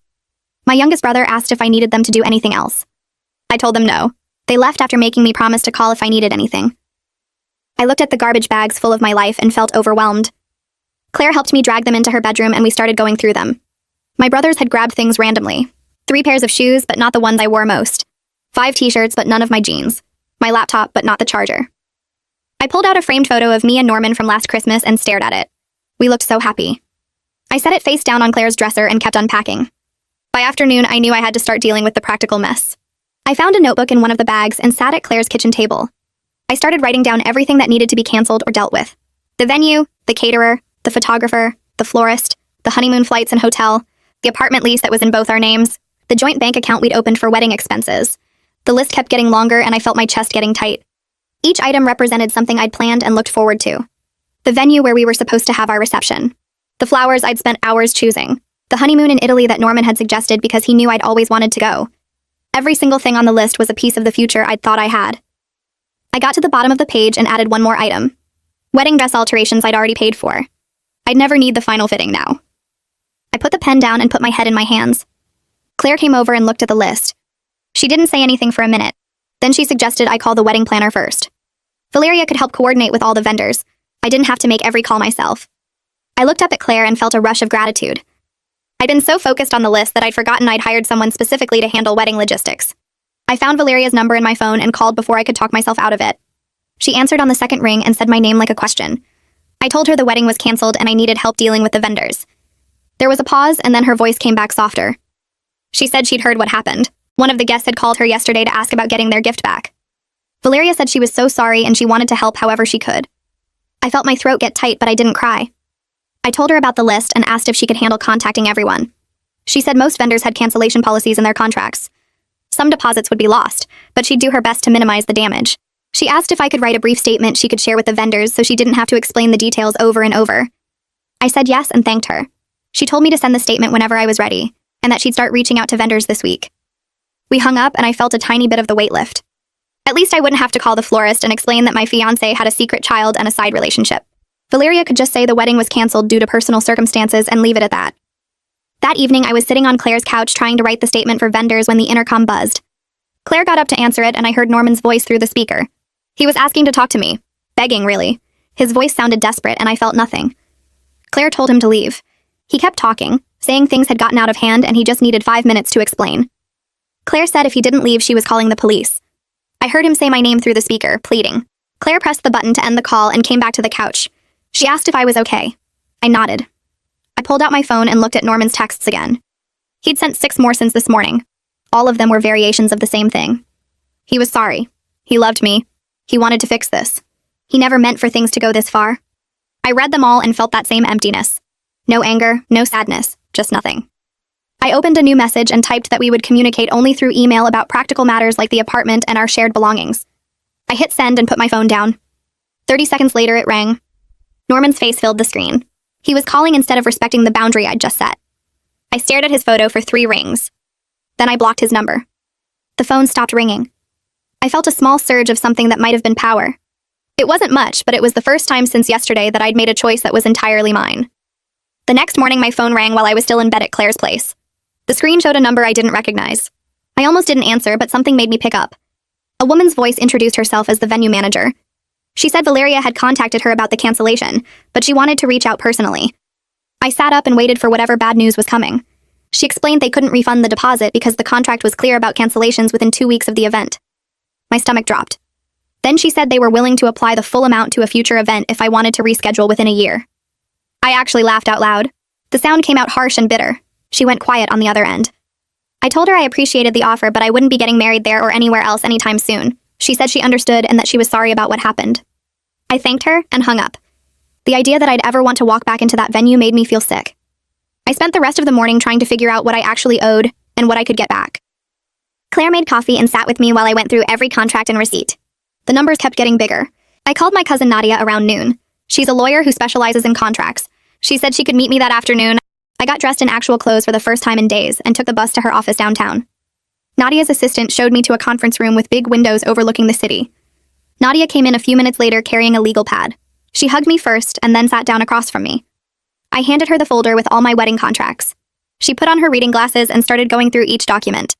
My youngest brother asked if I needed them to do anything else. I told them no. They left after making me promise to call if I needed anything. I looked at the garbage bags full of my life and felt overwhelmed. Claire helped me drag them into her bedroom, and we started going through them. My brothers had grabbed things randomly. 3 pairs of shoes, but not the ones I wore most. 5 t-shirts, but none of my jeans. My laptop, but not the charger. I pulled out a framed photo of me and Norman from last Christmas and stared at it. We looked so happy. I set it face down on Claire's dresser and kept unpacking. By afternoon, I knew I had to start dealing with the practical mess. I found a notebook in one of the bags and sat at Claire's kitchen table. I started writing down everything that needed to be canceled or dealt with. The venue, the caterer, the photographer, the florist, the honeymoon flights and hotel, the apartment lease that was in both our names, the joint bank account we'd opened for wedding expenses. The list kept getting longer and I felt my chest getting tight. Each item represented something I'd planned and looked forward to. The venue where we were supposed to have our reception. The flowers I'd spent hours choosing. The honeymoon in Italy that Norman had suggested because he knew I'd always wanted to go. Every single thing on the list was a piece of the future I'd thought I had. I got to the bottom of the page and added one more item. Wedding dress alterations I'd already paid for. I'd never need the final fitting now. I put the pen down and put my head in my hands. Claire came over and looked at the list. She didn't say anything for a minute. Then she suggested I call the wedding planner first. Valeria could help coordinate with all the vendors. I didn't have to make every call myself. I looked up at Claire and felt a rush of gratitude. I'd been so focused on the list that I'd forgotten I'd hired someone specifically to handle wedding logistics. I found Valeria's number in my phone and called before I could talk myself out of it. She answered on the second ring and said my name like a question. I told her the wedding was canceled and I needed help dealing with the vendors. There was a pause and then her voice came back softer. She said she'd heard what happened. One of the guests had called her yesterday to ask about getting their gift back. Valeria said she was so sorry and she wanted to help however she could. I felt my throat get tight, but I didn't cry. I told her about the list and asked if she could handle contacting everyone. She said most vendors had cancellation policies in their contracts. Some deposits would be lost, but she'd do her best to minimize the damage. She asked if I could write a brief statement she could share with the vendors so she didn't have to explain the details over and over. I said yes and thanked her. She told me to send the statement whenever I was ready, and that she'd start reaching out to vendors this week. We hung up and I felt a tiny bit of the weight lift. At least I wouldn't have to call the florist and explain that my fiancé had a secret child and a side relationship. Valeria could just say the wedding was canceled due to personal circumstances and leave it at that. That evening, I was sitting on Claire's couch trying to write the statement for vendors when the intercom buzzed. Claire got up to answer it and I heard Norman's voice through the speaker. He was asking to talk to me. Begging, really. His voice sounded desperate and I felt nothing. Claire told him to leave. He kept talking, saying things had gotten out of hand and he just needed 5 minutes to explain. Claire said if he didn't leave, she was calling the police. I heard him say my name through the speaker, pleading. Claire pressed the button to end the call and came back to the couch. She asked if I was okay. I nodded. I pulled out my phone and looked at Norman's texts again. He'd sent 6 more since this morning. All of them were variations of the same thing. He was sorry. He loved me. He wanted to fix this. He never meant for things to go this far. I read them all and felt that same emptiness. No anger, no sadness, just nothing. I opened a new message and typed that we would communicate only through email about practical matters like the apartment and our shared belongings. I hit send and put my phone down. 30 seconds later, it rang. Norman's face filled the screen. He was calling instead of respecting the boundary I'd just set. I stared at his photo for 3 rings. Then I blocked his number. The phone stopped ringing. I felt a small surge of something that might have been power. It wasn't much, but it was the first time since yesterday that I'd made a choice that was entirely mine. The next morning, my phone rang while I was still in bed at Claire's place. The screen showed a number I didn't recognize. I almost didn't answer, but something made me pick up. A woman's voice introduced herself as the venue manager. She said Valeria had contacted her about the cancellation, but she wanted to reach out personally. I sat up and waited for whatever bad news was coming. She explained they couldn't refund the deposit because the contract was clear about cancellations within 2 weeks of the event. My stomach dropped. Then she said they were willing to apply the full amount to a future event if I wanted to reschedule within a year. I actually laughed out loud. The sound came out harsh and bitter. She went quiet on the other end. I told her I appreciated the offer, but I wouldn't be getting married there or anywhere else anytime soon. She said she understood and that she was sorry about what happened. I thanked her and hung up. The idea that I'd ever want to walk back into that venue made me feel sick. I spent the rest of the morning trying to figure out what I actually owed and what I could get back. Claire made coffee and sat with me while I went through every contract and receipt. The numbers kept getting bigger. I called my cousin Nadia around noon. She's a lawyer who specializes in contracts. She said she could meet me that afternoon. I got dressed in actual clothes for the first time in days and took the bus to her office downtown. Nadia's assistant showed me to a conference room with big windows overlooking the city. Nadia came in a few minutes later carrying a legal pad. She hugged me first and then sat down across from me. I handed her the folder with all my wedding contracts. She put on her reading glasses and started going through each document.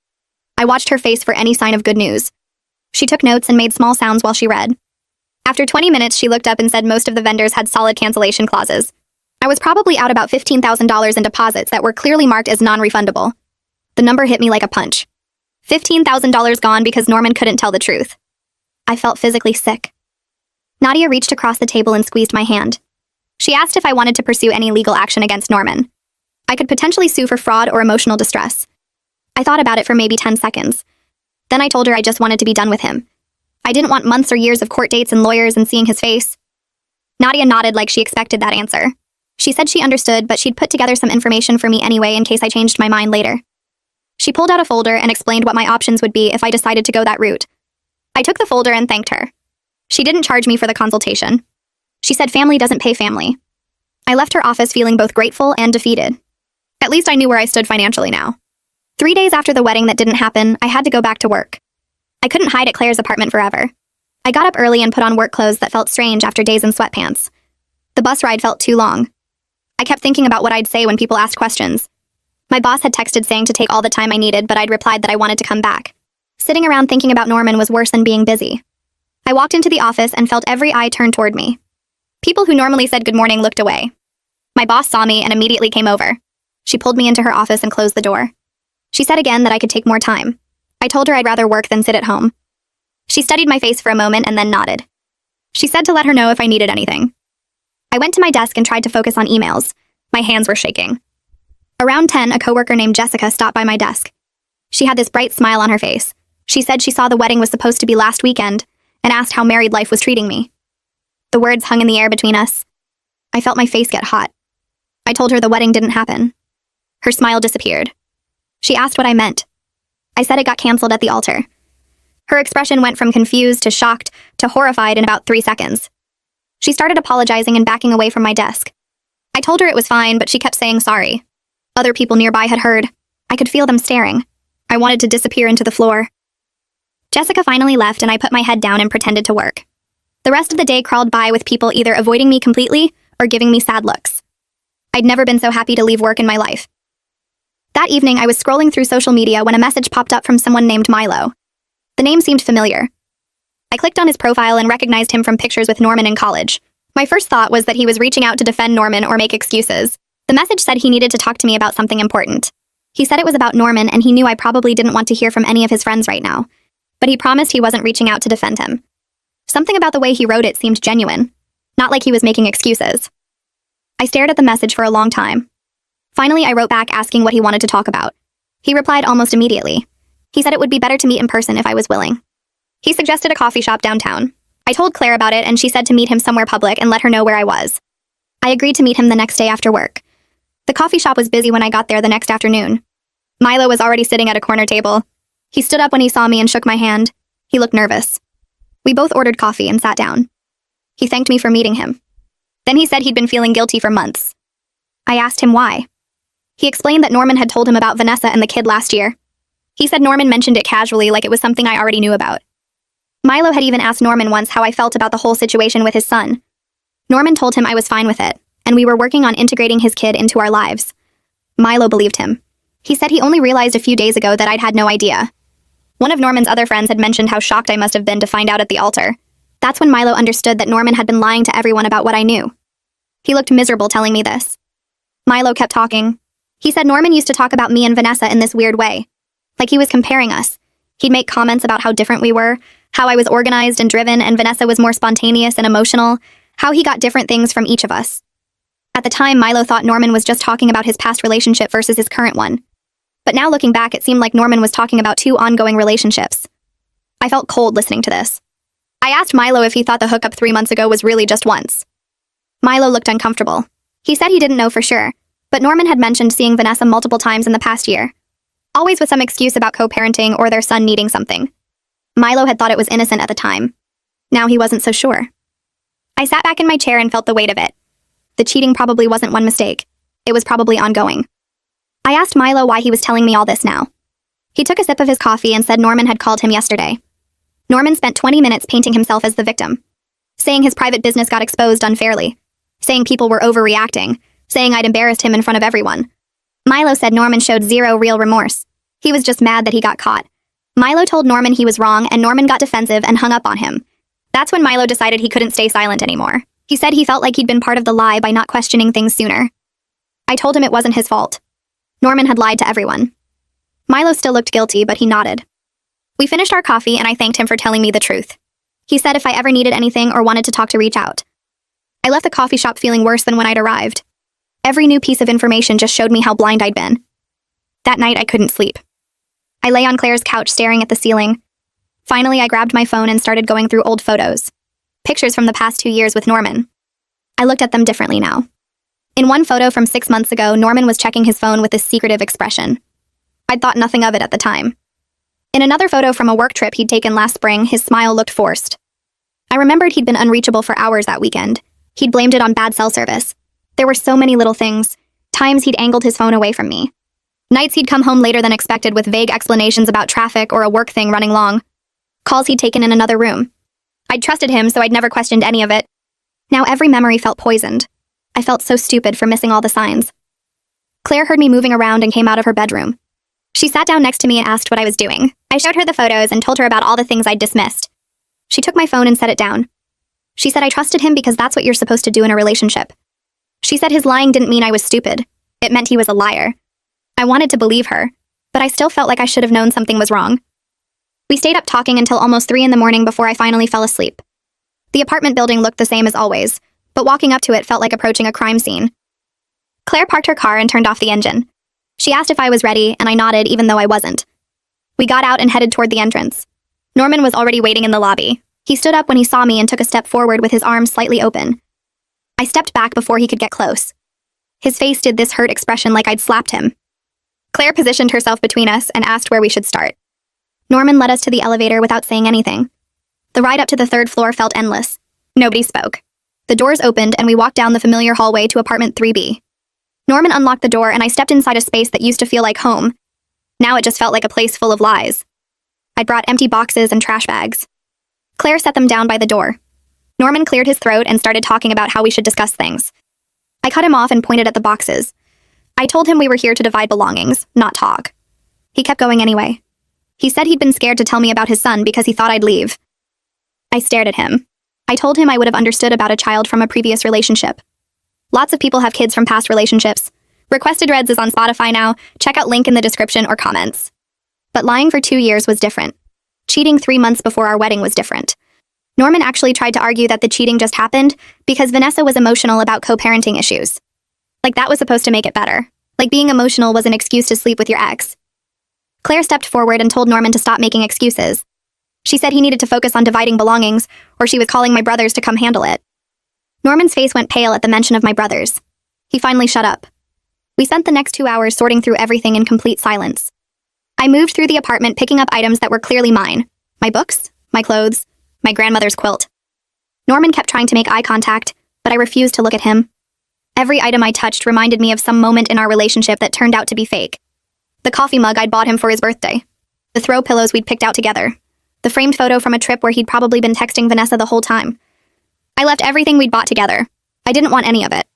I watched her face for any sign of good news. She took notes and made small sounds while she read. After 20 minutes, she looked up and said most of the vendors had solid cancellation clauses. I was probably out about $15,000 in deposits that were clearly marked as non-refundable. The number hit me like a punch. $15,000 gone because Norman couldn't tell the truth. I felt physically sick. Nadia reached across the table and squeezed my hand. She asked if I wanted to pursue any legal action against Norman. I could potentially sue for fraud or emotional distress. I thought about it for maybe 10 seconds. Then I told her I just wanted to be done with him. I didn't want months or years of court dates and lawyers and seeing his face. Nadia nodded like she expected that answer. She said she understood, but she'd put together some information for me anyway in case I changed my mind later. She pulled out a folder and explained what my options would be if I decided to go that route. I took the folder and thanked her. She didn't charge me for the consultation. She said family doesn't pay family. I left her office feeling both grateful and defeated. At least I knew where I stood financially now. 3 days after the wedding that didn't happen, I had to go back to work. I couldn't hide at Claire's apartment forever. I got up early and put on work clothes that felt strange after days in sweatpants. The bus ride felt too long. I kept thinking about what I'd say when people asked questions. My boss had texted saying to take all the time I needed, but I'd replied that I wanted to come back. Sitting around thinking about Norman was worse than being busy. I walked into the office and felt every eye turn toward me. People who normally said good morning looked away. My boss saw me and immediately came over. She pulled me into her office and closed the door. She said again that I could take more time. I told her I'd rather work than sit at home. She studied my face for a moment and then nodded. She said to let her know if I needed anything. I went to my desk and tried to focus on emails. My hands were shaking. Around 10, a coworker named Jessica stopped by my desk. She had this bright smile on her face. She said she saw the wedding was supposed to be last weekend and asked how married life was treating me. The words hung in the air between us. I felt my face get hot. I told her the wedding didn't happen. Her smile disappeared. She asked what I meant. I said it got canceled at the altar. Her expression went from confused to shocked to horrified in about 3 seconds. She started apologizing and backing away from my desk. I told her it was fine, but she kept saying sorry. Other people nearby had heard. I could feel them staring. I wanted to disappear into the floor. Jessica finally left and I put my head down and pretended to work. The rest of the day crawled by with people either avoiding me completely or giving me sad looks. I'd never been so happy to leave work in my life. That evening, I was scrolling through social media when a message popped up from someone named Milo. The name seemed familiar. I clicked on his profile and recognized him from pictures with Norman in college. My first thought was that he was reaching out to defend Norman or make excuses. The message said he needed to talk to me about something important. He said it was about Norman and he knew I probably didn't want to hear from any of his friends right now, but he promised he wasn't reaching out to defend him. Something about the way he wrote it seemed genuine, not like he was making excuses. I stared at the message for a long time. Finally, I wrote back asking what he wanted to talk about. He replied almost immediately. He said it would be better to meet in person if I was willing. He suggested a coffee shop downtown. I told Claire about it and she said to meet him somewhere public and let her know where I was. I agreed to meet him the next day after work. The coffee shop was busy when I got there the next afternoon. Milo was already sitting at a corner table. He stood up when he saw me and shook my hand. He looked nervous. We both ordered coffee and sat down. He thanked me for meeting him. Then he said he'd been feeling guilty for months. I asked him why. He explained that Norman had told him about Vanessa and the kid last year. He said Norman mentioned it casually like it was something I already knew about. Milo had even asked Norman once how I felt about the whole situation with his son. Norman told him I was fine with it, and we were working on integrating his kid into our lives. Milo believed him. He said he only realized a few days ago that I'd had no idea. One of Norman's other friends had mentioned how shocked I must have been to find out at the altar. That's when Milo understood that Norman had been lying to everyone about what I knew. He looked miserable telling me this. Milo kept talking. He said Norman used to talk about me and Vanessa in this weird way. Like he was comparing us. He'd make comments about how different we were, how I was organized and driven and Vanessa was more spontaneous and emotional, how he got different things from each of us. At the time, Milo thought Norman was just talking about his past relationship versus his current one. But now looking back, it seemed like Norman was talking about 2 ongoing relationships. I felt cold listening to this. I asked Milo if he thought the hookup 3 months ago was really just once. Milo looked uncomfortable. He said he didn't know for sure, but Norman had mentioned seeing Vanessa multiple times in the past year. Always with some excuse about co-parenting or their son needing something. Milo had thought it was innocent at the time. Now he wasn't so sure. I sat back in my chair and felt the weight of it. The cheating probably wasn't one mistake. It was probably ongoing. I asked Milo why he was telling me all this now. He took a sip of his coffee and said Norman had called him yesterday. Norman spent 20 minutes painting himself as the victim, saying his private business got exposed unfairly, saying people were overreacting, saying I'd embarrassed him in front of everyone. Milo said Norman showed 0 real remorse. He was just mad that he got caught. Milo told Norman he was wrong and Norman got defensive and hung up on him. That's when Milo decided he couldn't stay silent anymore. He said he felt like he'd been part of the lie by not questioning things sooner. I told him it wasn't his fault. Norman had lied to everyone. Milo still looked guilty, but he nodded. We finished our coffee and I thanked him for telling me the truth. He said if I ever needed anything or wanted to talk to reach out. I left the coffee shop feeling worse than when I'd arrived. Every new piece of information just showed me how blind I'd been. That night I couldn't sleep. I lay on Claire's couch staring at the ceiling. Finally, I grabbed my phone and started going through old photos. Pictures from the past 2 years with Norman. I looked at them differently now. In one photo from 6 months ago, Norman was checking his phone with this secretive expression. I'd thought nothing of it at the time. In another photo from a work trip he'd taken last spring, his smile looked forced. I remembered he'd been unreachable for hours that weekend. He'd blamed it on bad cell service. There were so many little things. Times he'd angled his phone away from me. Nights he'd come home later than expected with vague explanations about traffic or a work thing running long. Calls he'd taken in another room. I'd trusted him, so I'd never questioned any of it. Now every memory felt poisoned. I felt so stupid for missing all the signs. Claire heard me moving around and came out of her bedroom. She sat down next to me and asked what I was doing. I showed her the photos and told her about all the things I'd dismissed. She took my phone and set it down. She said I trusted him because that's what you're supposed to do in a relationship. She said his lying didn't mean I was stupid. It meant he was a liar. I wanted to believe her, but I still felt like I should have known something was wrong. We stayed up talking until almost 3 in the morning before I finally fell asleep. The apartment building looked the same as always, but walking up to it felt like approaching a crime scene. Claire parked her car and turned off the engine. She asked if I was ready, and I nodded even though I wasn't. We got out and headed toward the entrance. Norman was already waiting in the lobby. He stood up when he saw me and took a step forward with his arms slightly open. I stepped back before he could get close. His face did this hurt expression like I'd slapped him. Claire positioned herself between us and asked where we should start. Norman led us to the elevator without saying anything. The ride up to the third floor felt endless. Nobody spoke. The doors opened and we walked down the familiar hallway to apartment 3B. Norman unlocked the door and I stepped inside a space that used to feel like home. Now it just felt like a place full of lies. I'd brought empty boxes and trash bags. Claire set them down by the door. Norman cleared his throat and started talking about how we should discuss things. I cut him off and pointed at the boxes. I told him we were here to divide belongings, not talk. He kept going anyway. He said he'd been scared to tell me about his son because he thought I'd leave. I stared at him. I told him I would have understood about a child from a previous relationship. Lots of people have kids from past relationships. Requested Reds is on Spotify now. Check out link in the description or comments. But lying for 2 years was different. Cheating 3 months before our wedding was different. Norman actually tried to argue that the cheating just happened because Vanessa was emotional about co-parenting issues. Like that was supposed to make it better. Like being emotional was an excuse to sleep with your ex. Claire stepped forward and told Norman to stop making excuses. She said he needed to focus on dividing belongings, or she was calling my brothers to come handle it. Norman's face went pale at the mention of my brothers. He finally shut up. We spent the next 2 hours sorting through everything in complete silence. I moved through the apartment picking up items that were clearly mine. My books, my clothes, my grandmother's quilt. Norman kept trying to make eye contact, but I refused to look at him. Every item I touched reminded me of some moment in our relationship that turned out to be fake. The coffee mug I'd bought him for his birthday. The throw pillows we'd picked out together. The framed photo from a trip where he'd probably been texting Vanessa the whole time. I left everything we'd bought together. I didn't want any of it.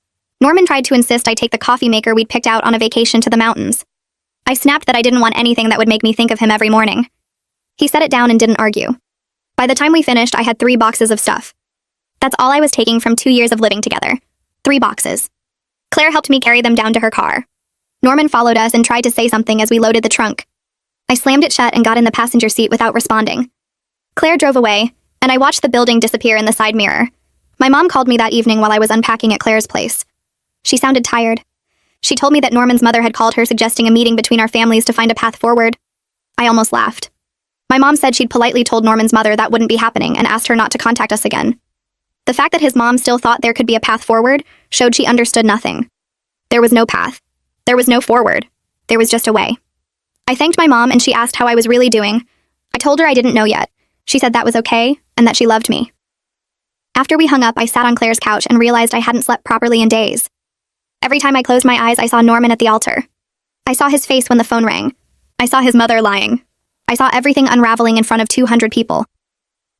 Norman tried to insist I take the coffee maker we'd picked out on a vacation to the mountains. I snapped that I didn't want anything that would make me think of him every morning. He set it down and didn't argue. By the time we finished, I had 3 boxes of stuff. That's all I was taking from 2 years of living together. 3 boxes. Claire helped me carry them down to her car. Norman followed us and tried to say something as we loaded the trunk. I slammed it shut and got in the passenger seat without responding. Claire drove away, and I watched the building disappear in the side mirror. My mom called me that evening while I was unpacking at Claire's place. She sounded tired. She told me that Norman's mother had called her suggesting a meeting between our families to find a path forward. I almost laughed. My mom said she'd politely told Norman's mother that wouldn't be happening and asked her not to contact us again. The fact that his mom still thought there could be a path forward showed she understood nothing. There was no path. There was no forward. There was just a way. I thanked my mom and she asked how I was really doing. I told her I didn't know yet. She said that was okay and that she loved me. After we hung up, I sat on Claire's couch and realized I hadn't slept properly in days. Every time I closed my eyes, I saw Norman at the altar. I saw his face when the phone rang. I saw his mother lying. I saw everything unraveling in front of 200 people.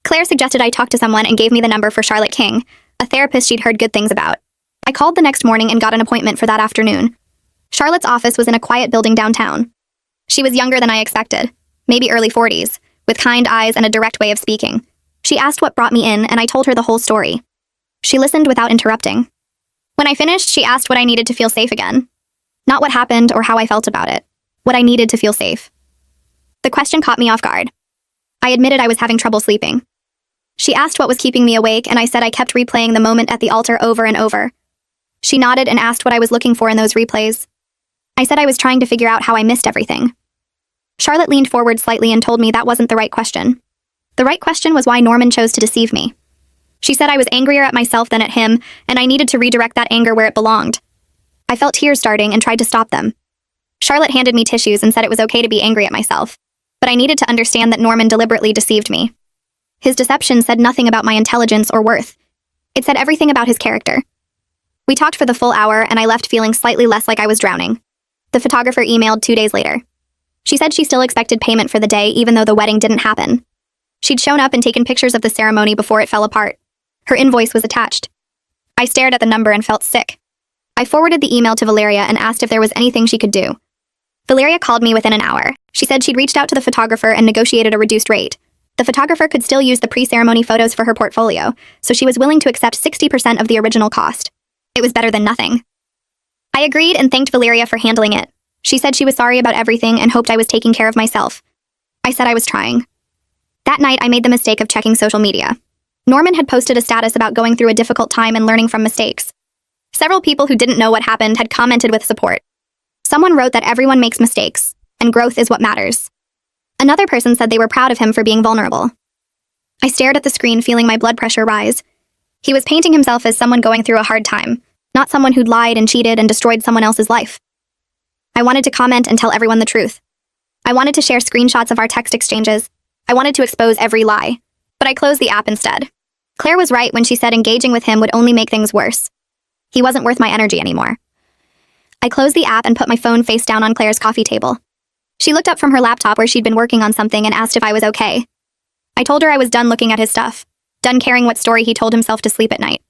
Claire suggested I talk to someone and gave me the number for Charlotte King, a therapist she'd heard good things about. I called the next morning and got an appointment for that afternoon. Charlotte's office was in a quiet building downtown. She was younger than I expected, maybe early 40s, with kind eyes and a direct way of speaking. She asked what brought me in, and I told her the whole story. She listened without interrupting. When I finished, she asked what I needed to feel safe again. Not what happened or how I felt about it. What I needed to feel safe. The question caught me off guard. I admitted I was having trouble sleeping. She asked what was keeping me awake, and I said I kept replaying the moment at the altar over and over. She nodded and asked what I was looking for in those replays. I said I was trying to figure out how I missed everything. Charlotte leaned forward slightly and told me that wasn't the right question. The right question was why Norman chose to deceive me. She said I was angrier at myself than at him, and I needed to redirect that anger where it belonged. I felt tears starting and tried to stop them. Charlotte handed me tissues and said it was okay to be angry at myself, but I needed to understand that Norman deliberately deceived me. His deception said nothing about my intelligence or worth. It said everything about his character. We talked for the full hour, and I left feeling slightly less like I was drowning. The photographer emailed 2 days later. She said she still expected payment for the day even though the wedding didn't happen. She'd shown up and taken pictures of the ceremony before it fell apart. Her invoice was attached. I stared at the number and felt sick. I forwarded the email to Valeria and asked if there was anything she could do. Valeria called me within an hour. She said she'd reached out to the photographer and negotiated a reduced rate. The photographer could still use the pre-ceremony photos for her portfolio, so she was willing to accept 60% of the original cost. It was better than nothing. I agreed and thanked Valeria for handling it. She said she was sorry about everything and hoped I was taking care of myself. I said I was trying. That night, I made the mistake of checking social media. Norman had posted a status about going through a difficult time and learning from mistakes. Several people who didn't know what happened had commented with support. Someone wrote that everyone makes mistakes, and growth is what matters. Another person said they were proud of him for being vulnerable. I stared at the screen, feeling my blood pressure rise. He was painting himself as someone going through a hard time, not someone who'd lied and cheated and destroyed someone else's life. I wanted to comment and tell everyone the truth. I wanted to share screenshots of our text exchanges. I wanted to expose every lie. But I closed the app instead. Claire was right when she said engaging with him would only make things worse. He wasn't worth my energy anymore. I closed the app and put my phone face down on Claire's coffee table. She looked up from her laptop where she'd been working on something and asked if I was okay. I told her I was done looking at his stuff, done caring what story he told himself to sleep at night.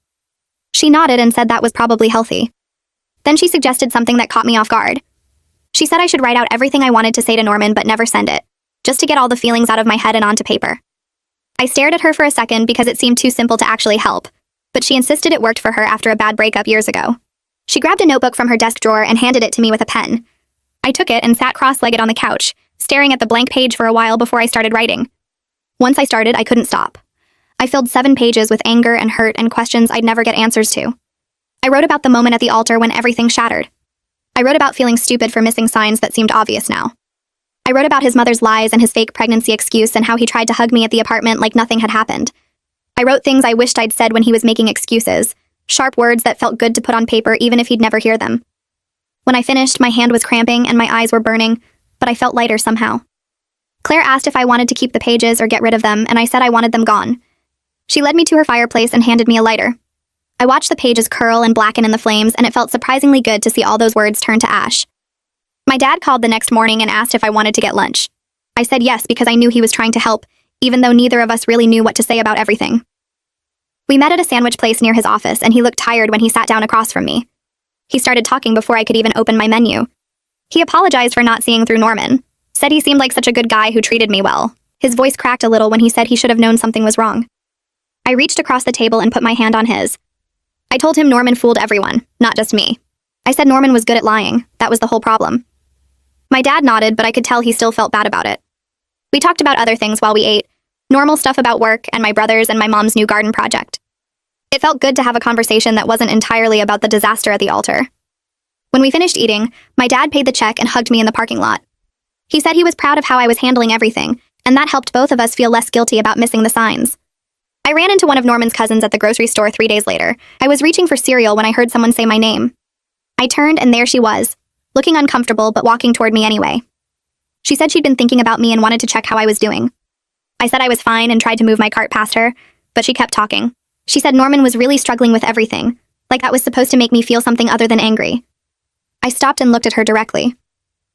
She nodded and said that was probably healthy. Then she suggested something that caught me off guard. She said I should write out everything I wanted to say to Norman but never send it, just to get all the feelings out of my head and onto paper. I stared at her for a second because it seemed too simple to actually help, but she insisted it worked for her after a bad breakup years ago. She grabbed a notebook from her desk drawer and handed it to me with a pen. I took it and sat cross-legged on the couch, staring at the blank page for a while before I started writing. Once I started, I couldn't stop. I filled 7 pages with anger and hurt and questions I'd never get answers to. I wrote about the moment at the altar when everything shattered. I wrote about feeling stupid for missing signs that seemed obvious now. I wrote about his mother's lies and his fake pregnancy excuse and how he tried to hug me at the apartment like nothing had happened. I wrote things I wished I'd said when he was making excuses, sharp words that felt good to put on paper even if he'd never hear them. When I finished, my hand was cramping and my eyes were burning, but I felt lighter somehow. Claire asked if I wanted to keep the pages or get rid of them, and I said I wanted them gone. She led me to her fireplace and handed me a lighter. I watched the pages curl and blacken in the flames, and it felt surprisingly good to see all those words turn to ash. My dad called the next morning and asked if I wanted to get lunch. I said yes because I knew he was trying to help, even though neither of us really knew what to say about everything. We met at a sandwich place near his office, and he looked tired when he sat down across from me. He started talking before I could even open my menu. He apologized for not seeing through Norman, said he seemed like such a good guy who treated me well. His voice cracked a little when he said he should have known something was wrong. I reached across the table and put my hand on his. I told him Norman fooled everyone, not just me. I said Norman was good at lying. That was the whole problem. My dad nodded, but I could tell he still felt bad about it. We talked about other things while we ate, normal stuff about work and my brothers and my mom's new garden project. It felt good to have a conversation that wasn't entirely about the disaster at the altar. When we finished eating, my dad paid the check and hugged me in the parking lot. He said he was proud of how I was handling everything, and that helped both of us feel less guilty about missing the signs. I ran into one of Norman's cousins at the grocery store 3 days later. I was reaching for cereal when I heard someone say my name. I turned and there she was, looking uncomfortable but walking toward me anyway. She said she'd been thinking about me and wanted to check how I was doing. I said I was fine and tried to move my cart past her, but she kept talking. She said Norman was really struggling with everything, like that was supposed to make me feel something other than angry. I stopped and looked at her directly.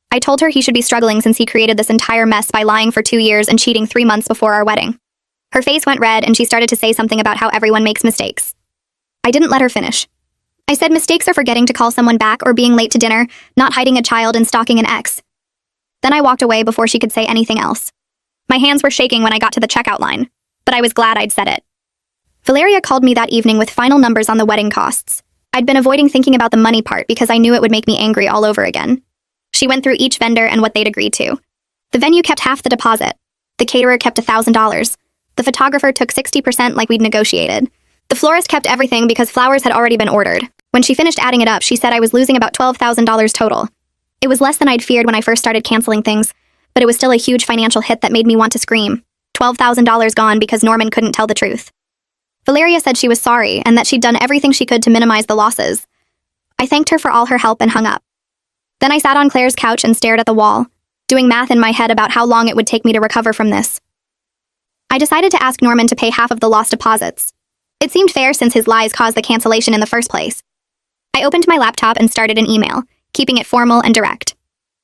I told her he should be struggling since he created this entire mess by lying for 2 years and cheating 3 months before our wedding. Her face went red and she started to say something about how everyone makes mistakes. I didn't let her finish. I said mistakes are forgetting to call someone back or being late to dinner, not hiding a child and stalking an ex. Then I walked away before she could say anything else. My hands were shaking when I got to the checkout line, but I was glad I'd said it. Valeria called me that evening with final numbers on the wedding costs. I'd been avoiding thinking about the money part because I knew it would make me angry all over again. She went through each vendor and what they'd agreed to. The venue kept half the deposit. The caterer kept $1,000. The photographer took 60% like we'd negotiated. The florist kept everything because flowers had already been ordered. When she finished adding it up, she said I was losing about $12,000 total. It was less than I'd feared when I first started canceling things, but it was still a huge financial hit that made me want to scream. $12,000 gone because Norman couldn't tell the truth. Valeria said she was sorry and that she'd done everything she could to minimize the losses. I thanked her for all her help and hung up. Then I sat on Claire's couch and stared at the wall, doing math in my head about how long it would take me to recover from this. I decided to ask Norman to pay half of the lost deposits. It seemed fair since his lies caused the cancellation in the first place. I opened my laptop and started an email, keeping it formal and direct.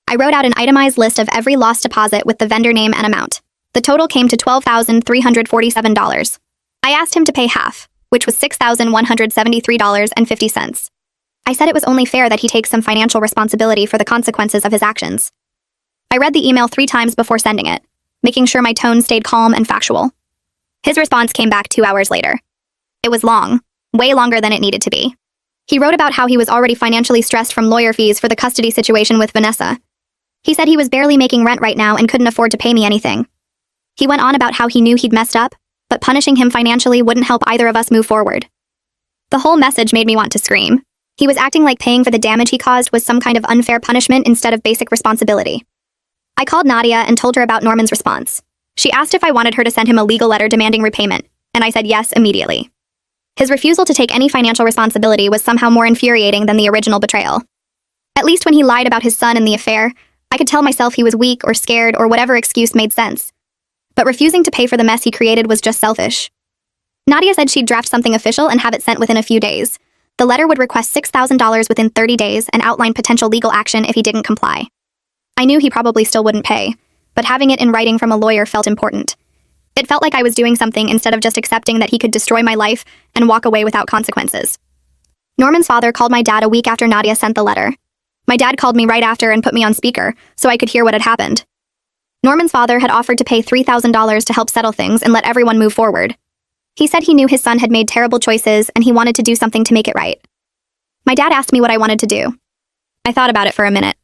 I wrote out an itemized list of every lost deposit with the vendor name and amount. The total came to $12,347. I asked him to pay half, which was $6,173.50. I said it was only fair that he take some financial responsibility for the consequences of his actions. I read the email 3 times before sending it, making sure my tone stayed calm and factual. His response came back 2 hours later. It was long, way longer than it needed to be. He wrote about how he was already financially stressed from lawyer fees for the custody situation with Vanessa. He said he was barely making rent right now and couldn't afford to pay me anything. He went on about how he knew he'd messed up, but punishing him financially wouldn't help either of us move forward. The whole message made me want to scream. He was acting like paying for the damage he caused was some kind of unfair punishment instead of basic responsibility. I called Nadia and told her about Norman's response. She asked if I wanted her to send him a legal letter demanding repayment, and I said yes immediately. His refusal to take any financial responsibility was somehow more infuriating than the original betrayal. At least when he lied about his son and the affair, I could tell myself he was weak or scared or whatever excuse made sense. But refusing to pay for the mess he created was just selfish. Nadia said she'd draft something official and have it sent within a few days. The letter would request $6,000 within 30 days and outline potential legal action if he didn't comply. I knew he probably still wouldn't pay, but having it in writing from a lawyer felt important. It felt like I was doing something instead of just accepting that he could destroy my life and walk away without consequences. Norman's father called my dad a week after Nadia sent the letter. My dad called me right after and put me on speaker so I could hear what had happened. Norman's father had offered to pay $3,000 to help settle things and let everyone move forward. He said he knew his son had made terrible choices and he wanted to do something to make it right. My dad asked me what I wanted to do. I thought about it for a minute.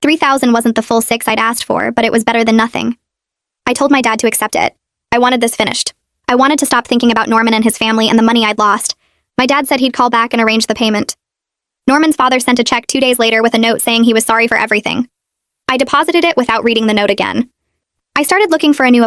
$3,000 wasn't the full $6,000 I'd asked for, but it was better than nothing. I told my dad to accept it. I wanted this finished. I wanted to stop thinking about Norman and his family and the money I'd lost. My dad said he'd call back and arrange the payment. Norman's father sent a check 2 days later with a note saying he was sorry for everything. I deposited it without reading the note again. I started looking for a new